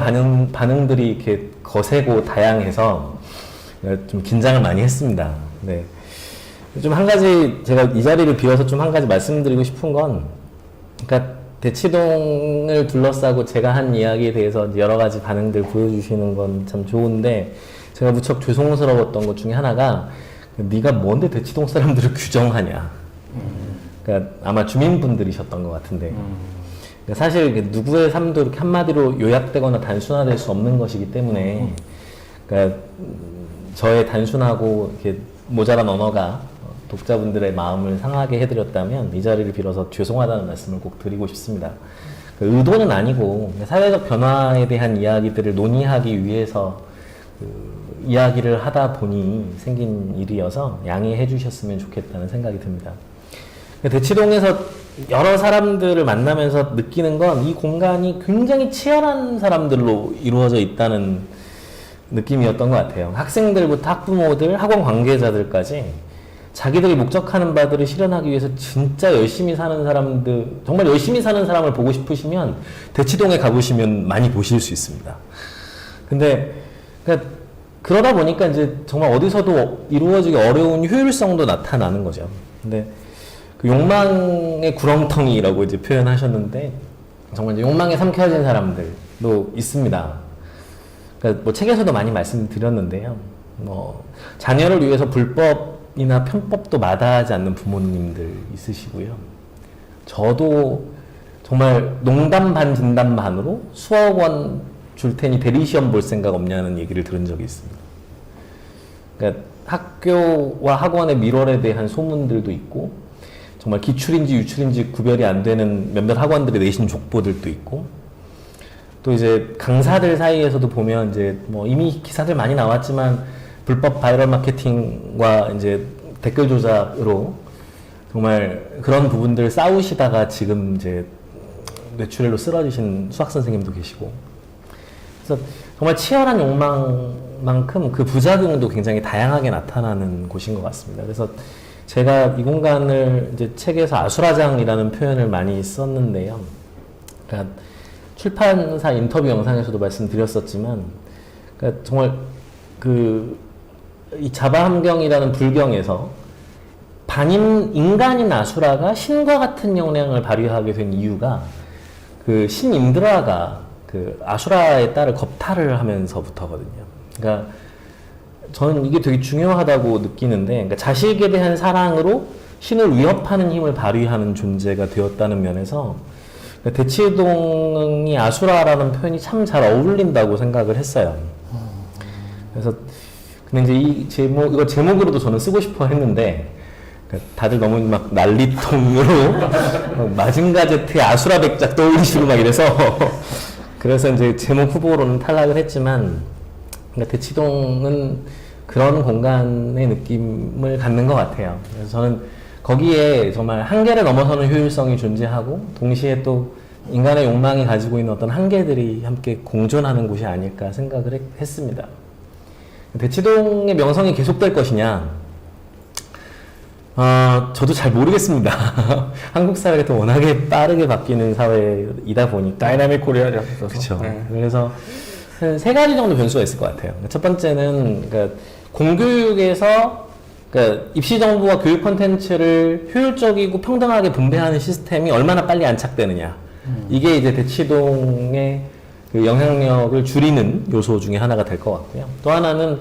반응들이 이렇게 거세고 다양해서 좀 긴장을 많이 했습니다. 네. 좀 한 가지, 제가 이 자리를 비워서 좀 한 가지 말씀드리고 싶은 건, 그러니까 대치동을 둘러싸고 제가 한 이야기에 대해서 여러 가지 반응들 보여주시는 건 참 좋은데, 제가 무척 죄송스러웠던 것 중에 하나가, 네가 뭔데 대치동 사람들을 규정하냐. 그러니까 아마 주민분들이셨던 것 같은데, 그러니까 사실 누구의 삶도 이렇게 한마디로 요약되거나 단순화될 수 없는 것이기 때문에, 그러니까 저의 단순하고 이렇게 모자란 언어가 독자분들의 마음을 상하게 해드렸다면 이 자리를 빌어서 죄송하다는 말씀을 꼭 드리고 싶습니다. 그 의도는 아니고 사회적 변화에 대한 이야기들을 논의하기 위해서 이야기를 하다 보니 생긴 일이어서 양해해 주셨으면 좋겠다는 생각이 듭니다. 대치동에서 여러 사람들을 만나면서 느끼는 건 이 공간이 굉장히 치열한 사람들로 이루어져 있다는 느낌이었던 것 같아요. 학생들부터 학부모들, 학원 관계자들까지 자기들이 목적하는 바들을 실현하기 위해서 진짜 열심히 사는 사람들, 정말 열심히 사는 사람을 보고 싶으시면 대치동에 가보시면 많이 보실 수 있습니다. 근데 그러다 보니까 이제 정말 어디서도 이루어지기 어려운 효율성도 나타나는 거죠. 근데 그 욕망의 구렁텅이라고 이제 표현하셨는데 정말 이제 욕망에 삼켜진 사람들도 있습니다. 그러니까 뭐 책에서도 많이 말씀드렸는데요. 뭐 자녀를 위해서 불법이나 편법도 마다하지 않는 부모님들 있으시고요. 저도 정말 농담 반 진담 반으로 수억 원 줄 테니 대리시험 볼 생각 없냐는 얘기를 들은 적이 있습니다. 그러니까 학교와 학원의 밀월에 대한 소문들도 있고 정말 기출인지 유출인지 구별이 안 되는 몇몇 학원들의 내신 족보들도 있고 또 이제 강사들 사이에서도 보면 이제 뭐 이미 기사들 많이 나왔지만 불법 바이럴 마케팅과 이제 댓글 조작으로 정말 그런 부분들 싸우시다가 지금 이제 뇌출혈로 쓰러지신 수학 선생님도 계시고 그래서 정말 치열한 욕망만큼 그 부작용도 굉장히 다양하게 나타나는 곳인 것 같습니다. 그래서 제가 이 공간을 이제 책에서 아수라장이라는 표현을 많이 썼는데요. 그러니까 출판사 인터뷰 영상에서도 말씀드렸었지만, 그러니까 정말 이 자바함경이라는 불경에서 인간인 아수라가 신과 같은 영향을 발휘하게 된 이유가 그 신 인드라가 그 아수라의 딸을 겁탈을 하면서부터거든요. 그러니까 저는 이게 되게 중요하다고 느끼는데, 그러니까 자식에 대한 사랑으로 신을 위협하는 힘을 발휘하는 존재가 되었다는 면에서 그러니까 대치동이 아수라라는 표현이 참 잘 어울린다고 생각을 했어요. 그래서 근데 이제 이 이거 제목으로도 저는 쓰고 싶어 했는데 그러니까 다들 너무 막 난리통으로 마징가제트의 아수라 백작 떠올리시고 막 이래서 그래서 이제 제목 후보로는 탈락을 했지만 그러니까 대치동은 그런 공간의 느낌을 갖는 것 같아요. 그래서 저는 거기에 정말 한계를 넘어서는 효율성이 존재하고 동시에 또 인간의 욕망이 가지고 있는 어떤 한계들이 함께 공존하는 곳이 아닐까 생각을 했습니다. 대치동의 명성이 계속될 것이냐? 저도 잘 모르겠습니다. 한국 사회가 또 워낙에 빠르게 바뀌는 사회이다 보니까. 다이나믹 코리아를 앞서서. 그렇죠. 네. 그래서 한 세 가지 정도 변수가 있을 것 같아요. 첫 번째는 그러니까 공교육에서 그러니까 입시 정보와 교육 콘텐츠를 효율적이고 평등하게 분배하는 시스템이 얼마나 빨리 안착되느냐. 이게 이제 대치동의 그 영향력을 줄이는 요소 중에 하나가 될 것 같고요. 또 하나는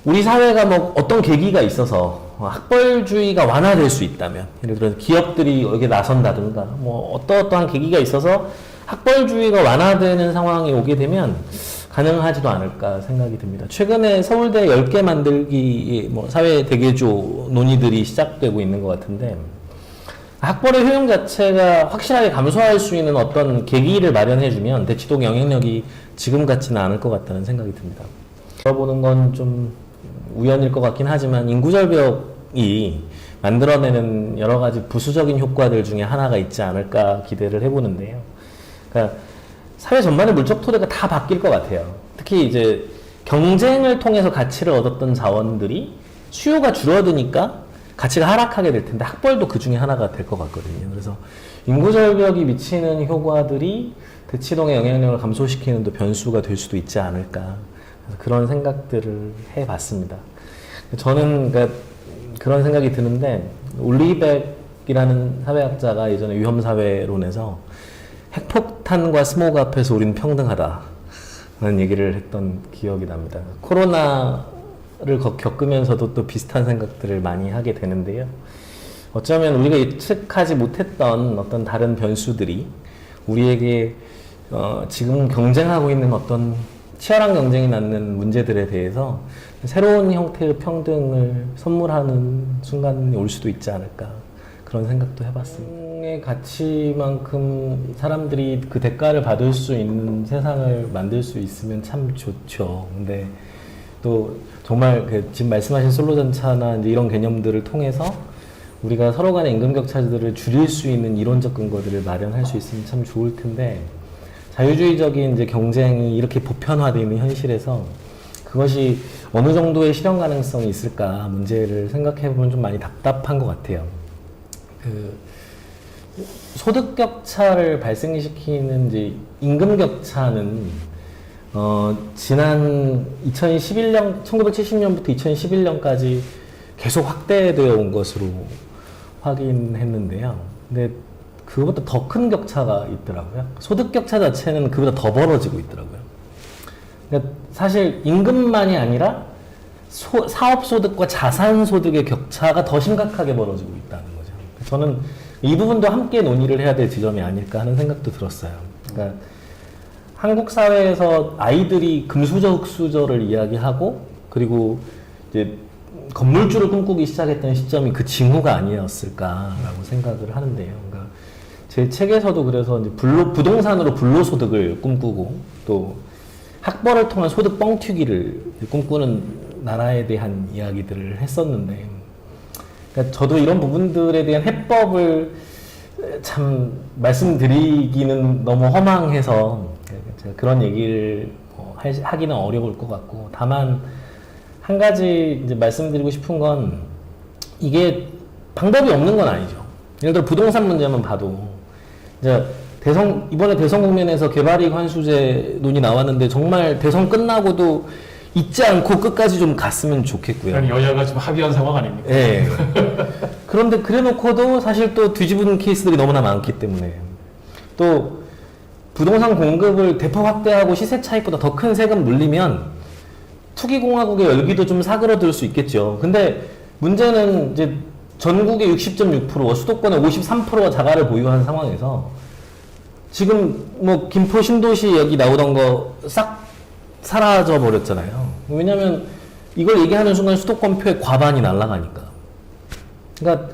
우리 사회가 뭐 어떤 계기가 있어서 학벌주의가 완화될 수 있다면, 예를 들어서 기업들이 여기에 나선다든가, 뭐 어떠한 계기가 있어서 학벌주의가 완화되는 상황이 오게 되면 가능하지도 않을까 생각이 듭니다. 최근에 서울대 10개 만들기 뭐 사회 대개조 논의들이 시작되고 있는 것 같은데, 학벌의 효용 자체가 확실하게 감소할 수 있는 어떤 계기를 마련해주면 대치동 영향력이 지금 같지는 않을 것 같다는 생각이 듭니다. 들어보는 건 좀 우연일 것 같긴 하지만 인구절벽이 만들어내는 여러 가지 부수적인 효과들 중에 하나가 있지 않을까 기대를 해보는데요. 그러니까 사회 전반의 물적 토대가 다 바뀔 것 같아요. 특히 이제 경쟁을 통해서 가치를 얻었던 자원들이 수요가 줄어드니까 가치가 하락하게 될 텐데 학벌도 그 중에 하나가 될 것 같거든요. 그래서 인구절벽이 미치는 효과들이 대치동의 영향력을 감소시키는 또 변수가 될 수도 있지 않을까. 그런 생각들을 해봤습니다. 저는 그러니까 그런 생각이 드는데 올리백이라는 사회학자가 예전에 위험사회론에서 핵폭탄과 스모그 앞에서 우리는 평등하다라는 얘기를 했던 기억이 납니다. 코로나를 겪으면서도 또 비슷한 생각들을 많이 하게 되는데요. 어쩌면 우리가 예측하지 못했던 어떤 다른 변수들이 우리에게 지금 경쟁하고 있는 어떤 치열한 경쟁이 낳는 문제들에 대해서 새로운 형태의 평등을 선물하는 순간이 올 수도 있지 않을까 그런 생각도 해봤습니다. 의 가치만큼 사람들이 그 대가를 받을 수 있는 세상을 만들 수 있으면 참 좋죠. 근데 또 정말 그 지금 말씀하신 솔로전차나 이제 이런 개념들을 통해서 우리가 서로 간의 임금 격차들을 줄일 수 있는 이론적 근거들을 마련할 수 있으면 참 좋을 텐데 자유주의적인 이제 경쟁이 이렇게 보편화되어 있는 현실에서 그것이 어느 정도의 실현 가능성이 있을까 문제를 생각해 보면 좀 많이 답답한 것 같아요. 그 소득 격차를 발생시키는 이제 임금 격차는 지난 1970년부터 2011년까지 계속 확대되어 온 것으로 확인했는데요. 근데 그것보다 더 큰 격차가 있더라고요. 소득 격차 자체는 그보다 더 벌어지고 있더라고요. 그러니까 사실 임금만이 아니라 사업 소득과 자산 소득의 격차가 더 심각하게 벌어지고 있다는 거죠. 저는 이 부분도 함께 논의를 해야 될 지점이 아닐까 하는 생각도 들었어요. 그러니까 한국 사회에서 아이들이 금수저, 흑수저를 이야기하고 그리고 이제 건물주를 꿈꾸기 시작했던 시점이 그 징후가 아니었을까라고 생각을 하는데요. 그러니까 제 책에서도 그래서 이제 부동산으로 불로소득을 꿈꾸고 또 학벌을 통한 소득 뻥튀기를 꿈꾸는 나라에 대한 이야기들을 했었는데 그러니까 저도 이런 부분들에 대한 해법을 참 말씀드리기는 너무 허망해서 제가 그런 얘기를 하기는 어려울 것 같고 다만 한 가지 이제 말씀드리고 싶은 건 이게 방법이 없는 건 아니죠. 예를 들어 부동산 문제만 봐도 이제 이번에 대선 국면에서 개발이익 환수제 논의 나왔는데 정말 대선 끝나고도 잊지 않고 끝까지 좀 갔으면 좋겠고요. 여야가 좀 합의한 상황 아닙니까? 네. 그런데 그래놓고도 사실 또 뒤집은 케이스들이 너무나 많기 때문에 또 부동산 공급을 대폭 확대하고 시세 차익보다 더 큰 세금 물리면 투기공화국의 열기도 좀 사그러들 수 있겠죠. 근데 문제는 이제 전국의 60.6%, 수도권의 53%가 자가를 보유한 상황에서 지금 뭐 김포 신도시 여기 나오던 거 싹 사라져 버렸잖아요. 왜냐면 이걸 얘기하는 순간 수도권표의 과반이 날아가니까. 그러니까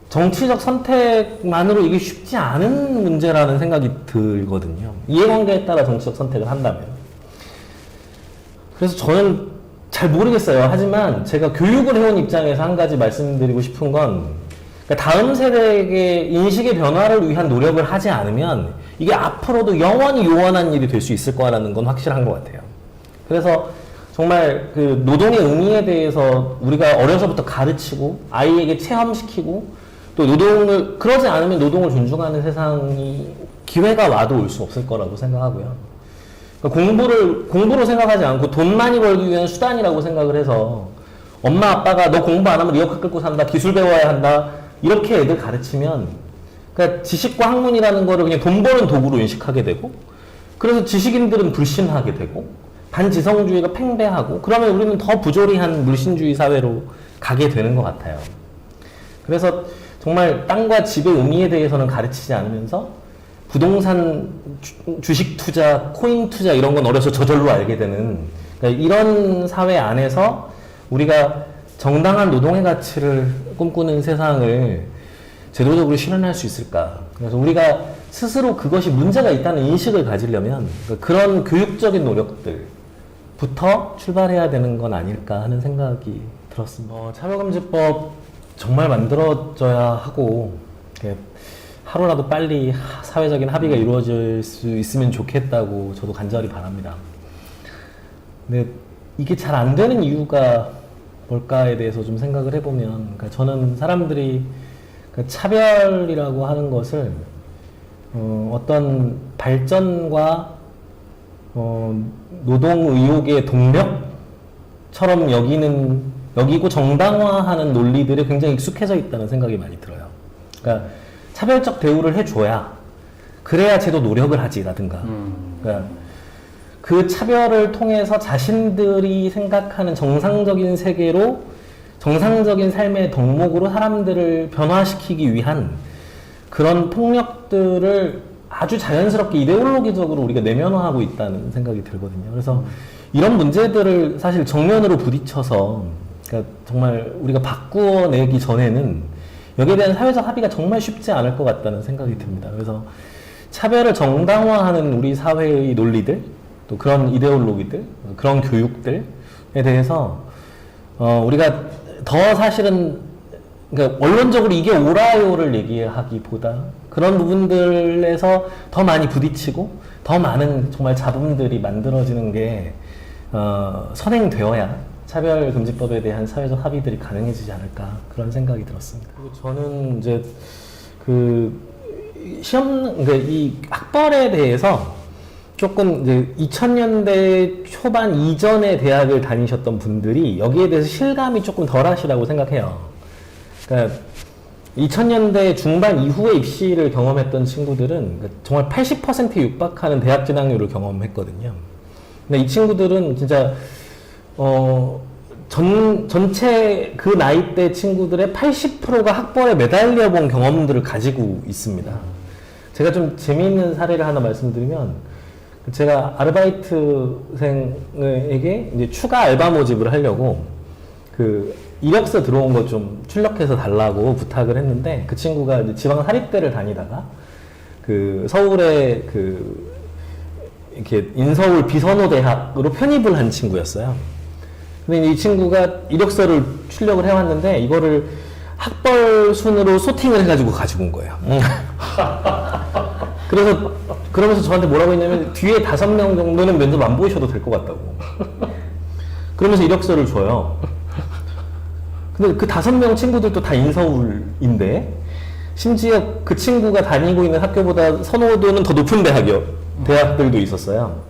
정치적 선택만으로 이게 쉽지 않은 문제라는 생각이 들거든요. 이해관계에 따라 정치적 선택을 한다면. 그래서 저는 잘 모르겠어요. 하지만 제가 교육을 해온 입장에서 한 가지 말씀드리고 싶은 건 그러니까 다음 세대의 인식의 변화를 위한 노력을 하지 않으면 이게 앞으로도 영원히 요원한 일이 될 수 있을 거라는 건 확실한 것 같아요. 그래서 정말 그 노동의 의미에 대해서 우리가 어려서부터 가르치고 아이에게 체험시키고 또 노동을 그러지 않으면 노동을 존중하는 세상이 기회가 와도 올 수 없을 거라고 생각하고요. 그러니까 공부로 생각하지 않고 돈 많이 벌기 위한 수단이라고 생각을 해서 엄마 아빠가 너 공부 안 하면 리어카 끌고 산다, 기술 배워야 한다 이렇게 애들 가르치면 그러니까 지식과 학문이라는 거를 그냥 돈 버는 도구로 인식하게 되고 그래서 지식인들은 불신하게 되고 반지성주의가 팽배하고 그러면 우리는 더 부조리한 물신주의 사회로 가게 되는 것 같아요. 그래서 정말 땅과 집의 의미에 대해서는 가르치지 않으면서 부동산 주식 투자, 코인 투자 이런 건 어려서 저절로 알게 되는 그러니까 이런 사회 안에서 우리가 정당한 노동의 가치를 꿈꾸는 세상을 제도적으로 실현할 수 있을까? 그래서 우리가 스스로 그것이 문제가 있다는 인식을 가지려면 그런 교육적인 노력들부터 출발해야 되는 건 아닐까 하는 생각이 들었습니다. 차별금지법 정말 만들어져야 하고 하루라도 빨리 사회적인 합의가 이루어질 수 있으면 좋겠다고 저도 간절히 바랍니다. 근데 이게 잘 안 되는 이유가 뭘까에 대해서 좀 생각을 해보면 그러니까 저는 사람들이 차별이라고 하는 것을 어떤 발전과 노동 의욕의 동력처럼 여기고 정당화하는 논리들이 굉장히 익숙해져 있다는 생각이 많이 들어요. 그러니까 차별적 대우를 해줘야 그래야 쟤도 노력을 하지라든가 그러니까 그 차별을 통해서 자신들이 생각하는 정상적인 세계로 정상적인 삶의 덕목으로 사람들을 변화시키기 위한 그런 폭력들을 아주 자연스럽게 이데올로기적으로 우리가 내면화하고 있다는 생각이 들거든요. 그래서 이런 문제들을 사실 정면으로 부딪혀서 그러니까 정말 우리가 바꾸어내기 전에는 여기에 대한 사회적 합의가 정말 쉽지 않을 것 같다는 생각이 듭니다. 그래서 차별을 정당화하는 우리 사회의 논리들, 또 그런 이데올로기들, 그런 교육들에 대해서 우리가 더 사실은 그러니까 원론적으로 이게 옳아요를 얘기하기보다 그런 부분들에서 더 많이 부딪히고 더 많은 정말 잡음들이 만들어지는 게 선행되어야 차별금지법에 대한 사회적 합의들이 가능해지지 않을까 그런 생각이 들었습니다. 그리고 저는 이제 그 그러니까 이 학벌에 대해서 조금 이제 2000년대 초반 이전에 대학을 다니셨던 분들이 여기에 대해서 실감이 조금 덜 하시라고 생각해요. 그러니까 2000년대 중반 이후에 입시를 경험했던 친구들은 정말 80%에 육박하는 대학 진학률을 경험했거든요. 근데 이 친구들은 진짜 전체 그 나이대 친구들의 80%가 학벌에 매달려 본 경험들을 가지고 있습니다. 제가 좀 재미있는 사례를 하나 말씀드리면, 제가 아르바이트생에게 이제 추가 알바 모집을 하려고 그 이력서 들어온 거 좀 출력해서 달라고 부탁을 했는데, 그 친구가 이제 지방 사립대를 다니다가 그 서울의 그 이렇게 인서울 비선호대학으로 편입을 한 친구였어요. 근데 이 친구가 이력서를 출력을 해왔는데 이거를 학벌 순으로 소팅을 해가지고 가지고 온 거예요. 그러면서 저한테 뭐라고 했냐면, 뒤에 5명 정도는 면접 안 보셔도 될 것 같다고. 그러면서 이력서를 줘요. 근데 그 5명 친구들도 다 인서울인데, 심지어 그 친구가 다니고 있는 학교보다 선호도는 더 높은 대학들도 있었어요.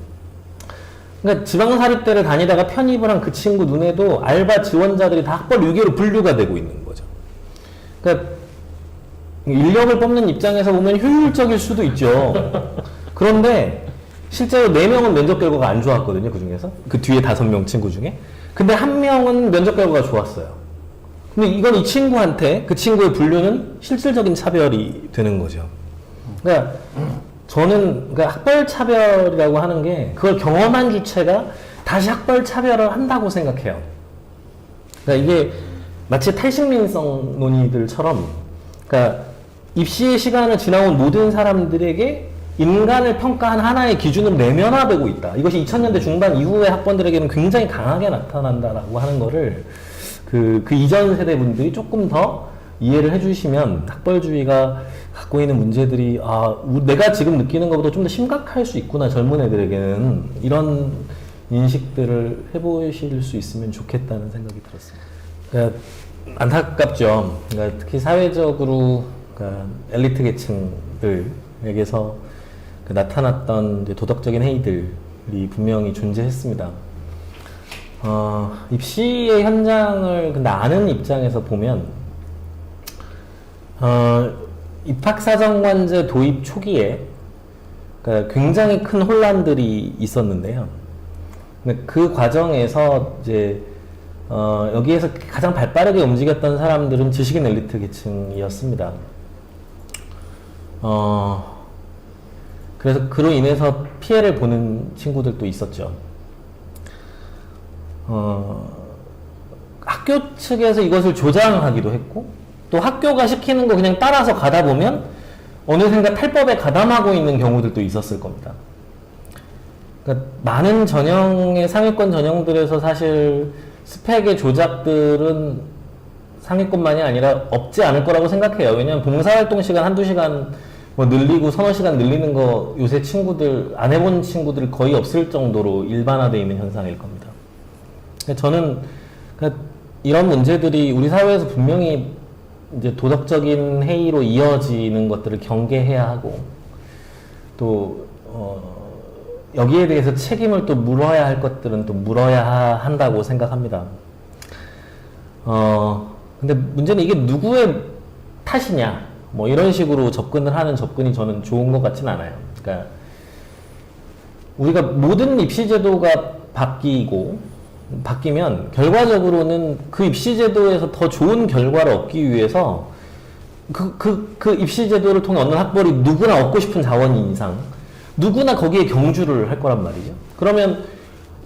그러니까 지방사립대를 다니다가 편입을 한 그 친구 눈에도 알바 지원자들이 다 학벌 6개로 분류가 되고 있는 거죠. 그러니까 인력을 뽑는 입장에서 보면 효율적일 수도 있죠. 그런데 실제로 4명은 면접 결과가 안 좋았거든요, 그 중에서. 그 뒤에 5명 친구 중에. 근데 1명은 면접 결과가 좋았어요. 근데 이건 이 친구한테 그 친구의 분류는 실질적인 차별이 되는 거죠. 그러니까 저는 그러니까 학벌 차별이라고 하는 게, 그걸 경험한 주체가 다시 학벌 차별을 한다고 생각해요. 그러니까 이게 마치 탈식민성 논의들처럼, 그러니까 입시의 시간을 지나온 모든 사람들에게 인간을 평가한 하나의 기준으로 내면화되고 있다. 이것이 2000년대 중반 이후의 학번들에게는 굉장히 강하게 나타난다라고 하는 거를 그 이전 세대 분들이 조금 더 이해를 해주시면, 학벌주의가 갖고 있는 문제들이 내가 지금 느끼는 것보다 좀 더 심각할 수 있구나, 젊은 애들에게는, 이런 인식들을 해보실 수 있으면 좋겠다는 생각이 들었습니다. 그러니까 안타깝죠. 그러니까 특히 사회적으로 그러니까 엘리트 계층들에게서 나타났던 이제 도덕적인 해이들이 분명히 존재했습니다. 입시의 현장을 근데 아는 입장에서 보면, 입학사정관제 도입 초기에 그러니까 굉장히 큰 혼란들이 있었는데요. 근데 그 과정에서 이제 여기에서 가장 발빠르게 움직였던 사람들은 지식인 엘리트 계층이었습니다. 그래서 그로 인해서 피해를 보는 친구들도 있었죠. 학교 측에서 이것을 조장하기도 했고, 또 학교가 시키는 거 그냥 따라서 가다 보면 어느샌가 탈법에 가담하고 있는 경우들도 있었을 겁니다. 그러니까 많은 전형의 상위권 전형들에서 사실 스펙의 조작들은 상위권만이 아니라 없지 않을 거라고 생각해요. 왜냐하면 봉사활동 시간 한두 시간 뭐 늘리고 서너 시간 늘리는 거 요새 친구들, 안 해본 친구들 거의 없을 정도로 일반화되어 있는 현상일 겁니다. 저는 이런 문제들이 우리 사회에서 분명히 이제 도덕적인 해이로 이어지는 것들을 경계해야 하고, 또 여기에 대해서 책임을 또 물어야 할 것들은 또 물어야 한다고 생각합니다. 근데 문제는 이게 누구의 탓이냐, 뭐 이런 식으로 접근을 하는 접근이 저는 좋은 것 같진 않아요. 그러니까 우리가 모든 입시제도가 바뀌면 결과적으로는 그 입시제도에서 더 좋은 결과를 얻기 위해서 그 입시제도를 통해 얻는 학벌이 누구나 얻고 싶은 자원인 이상 누구나 거기에 경주를 할 거란 말이죠. 그러면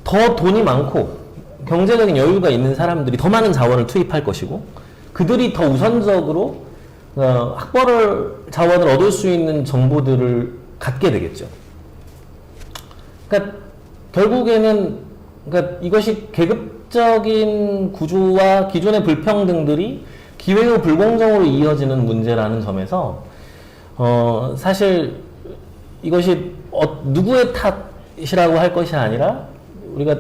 더 돈이 많고 경제적인 여유가 있는 사람들이 더 많은 자원을 투입할 것이고 그들이 더 우선적으로 자원을 얻을 수 있는 정보들을 갖게 되겠죠. 그러니까 결국에는 그러니까 이것이 계급적인 구조와 기존의 불평등들이 기회의 불공정으로 이어지는 문제라는 점에서 사실 이것이 누구의 탓이라고 할 것이 아니라 우리가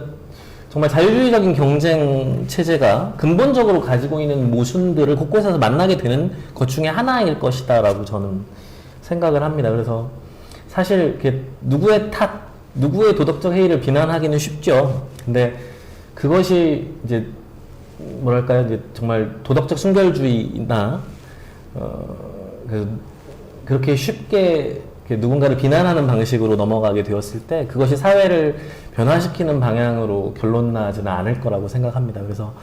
정말 자유주의적인 경쟁 체제가 근본적으로 가지고 있는 모순들을 곳곳에서 만나게 되는 것 중에 하나일 것이다라고 저는 생각을 합니다. 그래서 사실 이렇게 누구의 도덕적 해이를 비난하기는 쉽죠. 근데 그것이 이제 뭐랄까요, 이제 정말 도덕적 순결주의나 그렇게 쉽게 누군가를 비난하는 방식으로 넘어가게 되었을 때 그것이 사회를 변화시키는 방향으로 결론나지는 않을 거라고 생각합니다. 그래서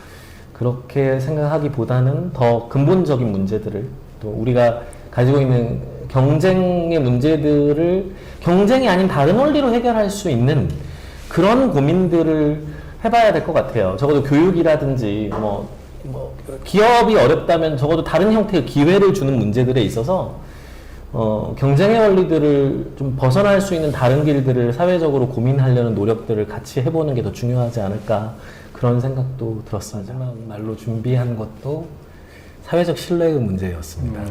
그렇게 생각하기보다는 더 근본적인 문제들을 또 우리가 가지고 있는 경쟁의 문제들을 경쟁이 아닌 다른 원리로 해결할 수 있는 그런 고민들을 해봐야 될 것 같아요. 적어도 교육이라든지 기업이 어렵다면 적어도 다른 형태의 기회를 주는 문제들에 있어서 경쟁의 원리들을 좀 벗어날 수 있는 다른 길들을 사회적으로 고민하려는 노력들을 같이 해보는 게 더 중요하지 않을까 그런 생각도 들었습니다. 마지막 말로 준비한 것도 사회적 신뢰의 문제였습니다.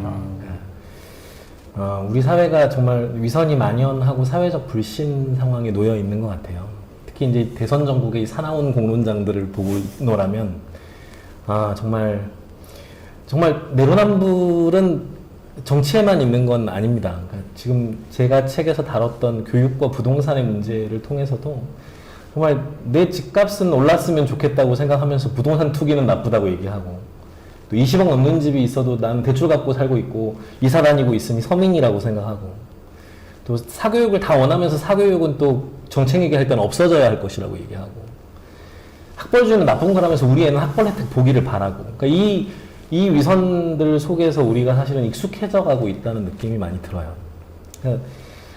우리 사회가 정말 위선이 만연하고 사회적 불신 상황에 놓여 있는 것 같아요. 특히 이제 대선 전국의 사나운 공론장들을 보고 있노라면 정말 내로남불은 정치에만 있는 건 아닙니다. 그러니까 지금 제가 책에서 다뤘던 교육과 부동산의 문제를 통해서도 정말 내 집값은 올랐으면 좋겠다고 생각하면서 부동산 투기는 나쁘다고 얘기하고 또 20억 넘는 집이 있어도 난 대출 갖고 살고 있고 이사 다니고 있으니 서민이라고 생각하고 또 사교육을 다 원하면서 사교육은 또 정책 얘기할 때는 없어져야 할 것이라고 얘기하고 학벌주의는 나쁜 거라면서 우리 애는 학벌 혜택 보기를 바라고 그러니까 이 위선들 속에서 우리가 사실은 익숙해져 가고 있다는 느낌이 많이 들어요.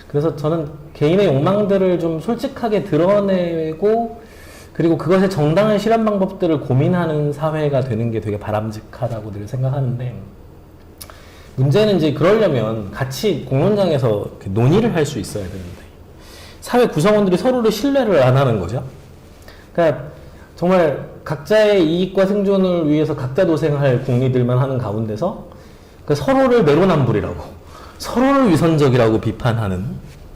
그래서 저는 개인의 욕망들을 좀 솔직하게 드러내고 그리고 그것의 정당한 실현 방법들을 고민하는 사회가 되는 게 되게 바람직하다고 늘 생각하는데 문제는 이제 그러려면 같이 공론장에서 이렇게 논의를 할 수 있어야 되는데 사회 구성원들이 서로를 신뢰를 안 하는 거죠. 그러니까 정말 각자의 이익과 생존을 위해서 각자 도생할 국리들만 하는 가운데서 서로를 내로남불이라고 서로를 위선적이라고 비판하는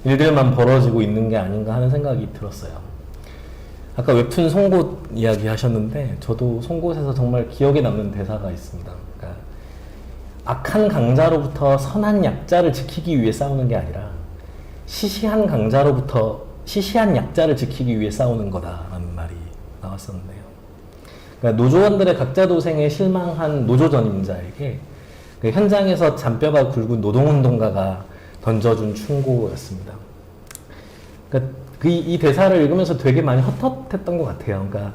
일들만 벌어지고 있는 게 아닌가 하는 생각이 들었어요. 아까 웹툰 송곳 이야기 하셨는데 저도 송곳에서 정말 기억에 남는 대사가 있습니다. 그러니까 악한 강자로부터 선한 약자를 지키기 위해 싸우는 게 아니라 시시한 강자로부터 시시한 약자를 지키기 위해 싸우는 거다라는 말이 나왔었는데요. 그러니까 노조원들의 각자 도생에 실망한 노조 전임자에게 그 현장에서 잔뼈가 굵은 노동운동가가 던져준 충고였습니다. 그러니까 이 대사를 읽으면서 되게 많이 헛헛했던 것 같아요. 그러니까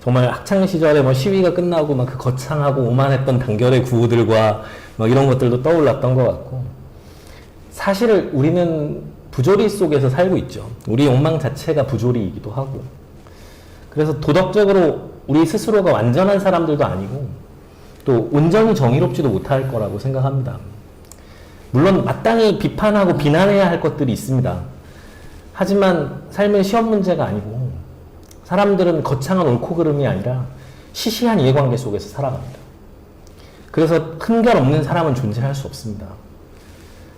정말 학창 시절에 시위가 끝나고 그 거창하고 오만했던 단결의 구호들과 이런 것들도 떠올랐던 것 같고 사실 우리는 부조리 속에서 살고 있죠. 우리 욕망 자체가 부조리이기도 하고 그래서 도덕적으로 우리 스스로가 완전한 사람들도 아니고 또 온전히 정의롭지도 못할 거라고 생각합니다. 물론 마땅히 비판하고 비난해야 할 것들이 있습니다. 하지만 삶은 시험 문제가 아니고 사람들은 거창한 옳고 그름이 아니라 시시한 이해관계 속에서 살아갑니다. 그래서 흠결 없는 사람은 존재할 수 없습니다.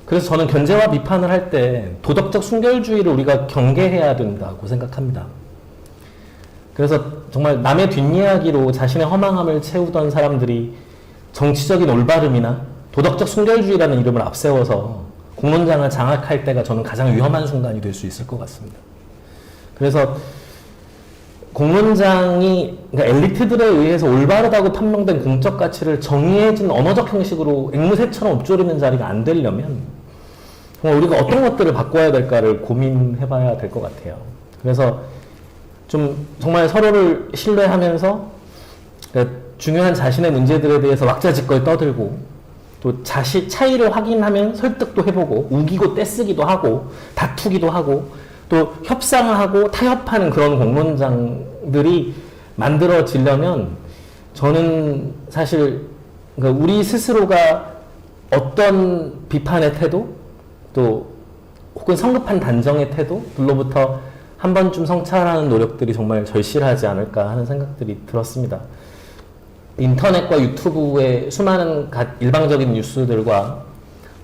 그래서 저는 견제와 비판을 할 때 도덕적 순결주의를 우리가 경계해야 된다고 생각합니다. 그래서 정말 남의 뒷이야기로 자신의 허망함을 채우던 사람들이 정치적인 올바름이나 도덕적 순결주의라는 이름을 앞세워서 공론장을 장악할 때가 저는 가장 위험한 순간이 될 수 있을 것 같습니다. 그래서 공론장이 그러니까 엘리트들에 의해서 올바르다고 판명된 공적 가치를 정의해진 언어적 형식으로 앵무새처럼 읊조리는 자리가 안 되려면 정말 우리가 어떤 것들을 바꿔야 될까를 고민해봐야 될 것 같아요. 그래서 좀 정말 서로를 신뢰하면서 그러니까 중요한 자신의 문제들에 대해서 왁자지껄 떠들고 또 차이를 확인하면 설득도 해보고 우기고 떼쓰기도 하고 다투기도 하고 또 협상하고 타협하는 그런 공론장들이 만들어지려면 저는 사실 그러니까 우리 스스로가 어떤 비판의 태도 또 혹은 성급한 단정의 태도들로부터 한 번쯤 성찰하는 노력들이 정말 절실하지 않을까 하는 생각들이 들었습니다. 인터넷과 유튜브의 수많은 일방적인 뉴스들과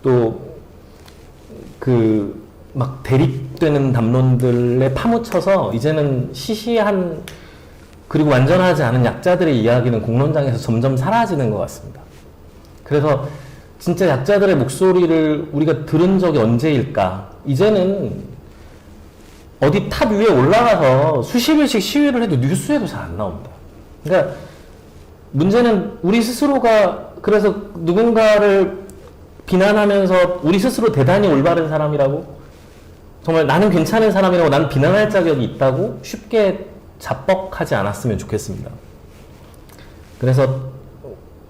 또 그 막 대립되는 담론들에 파묻혀서 이제는 시시한 그리고 완전하지 않은 약자들의 이야기는 공론장에서 점점 사라지는 것 같습니다. 그래서 진짜 약자들의 목소리를 우리가 들은 적이 언제일까? 이제는 어디 탑 위에 올라가서 수십 일씩 시위를 해도 뉴스에도 잘 안 나옵니다. 그러니까 문제는 우리 스스로가 그래서 누군가를 비난하면서 우리 스스로 대단히 올바른 사람이라고 정말 나는 괜찮은 사람이라고 나는 비난할 자격이 있다고 쉽게 자뻑하지 않았으면 좋겠습니다. 그래서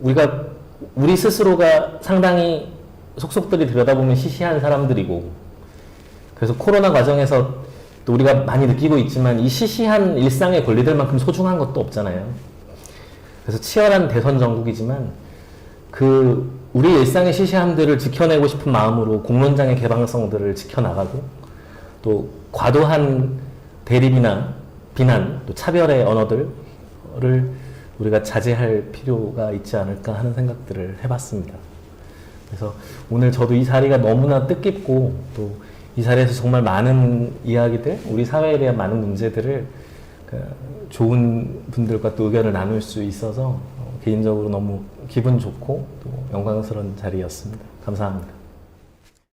우리가 우리 스스로가 상당히 속속들이 들여다보면 시시한 사람들이고 그래서 코로나 과정에서 또 우리가 많이 느끼고 있지만 이 시시한 일상의 권리들만큼 소중한 것도 없잖아요. 그래서 치열한 대선 정국이지만 그 우리 일상의 시시함들을 지켜내고 싶은 마음으로 공론장의 개방성들을 지켜나가고 또 과도한 대립이나 비난, 또 차별의 언어들을 우리가 자제할 필요가 있지 않을까 하는 생각들을 해봤습니다. 그래서 오늘 저도 이 자리가 너무나 뜻깊고 또 이 자리에서 정말 많은 이야기들, 우리 사회에 대한 많은 문제들을 좋은 분들과 또 의견을 나눌 수 있어서 개인적으로 너무 기분 좋고 또 영광스러운 자리였습니다. 감사합니다.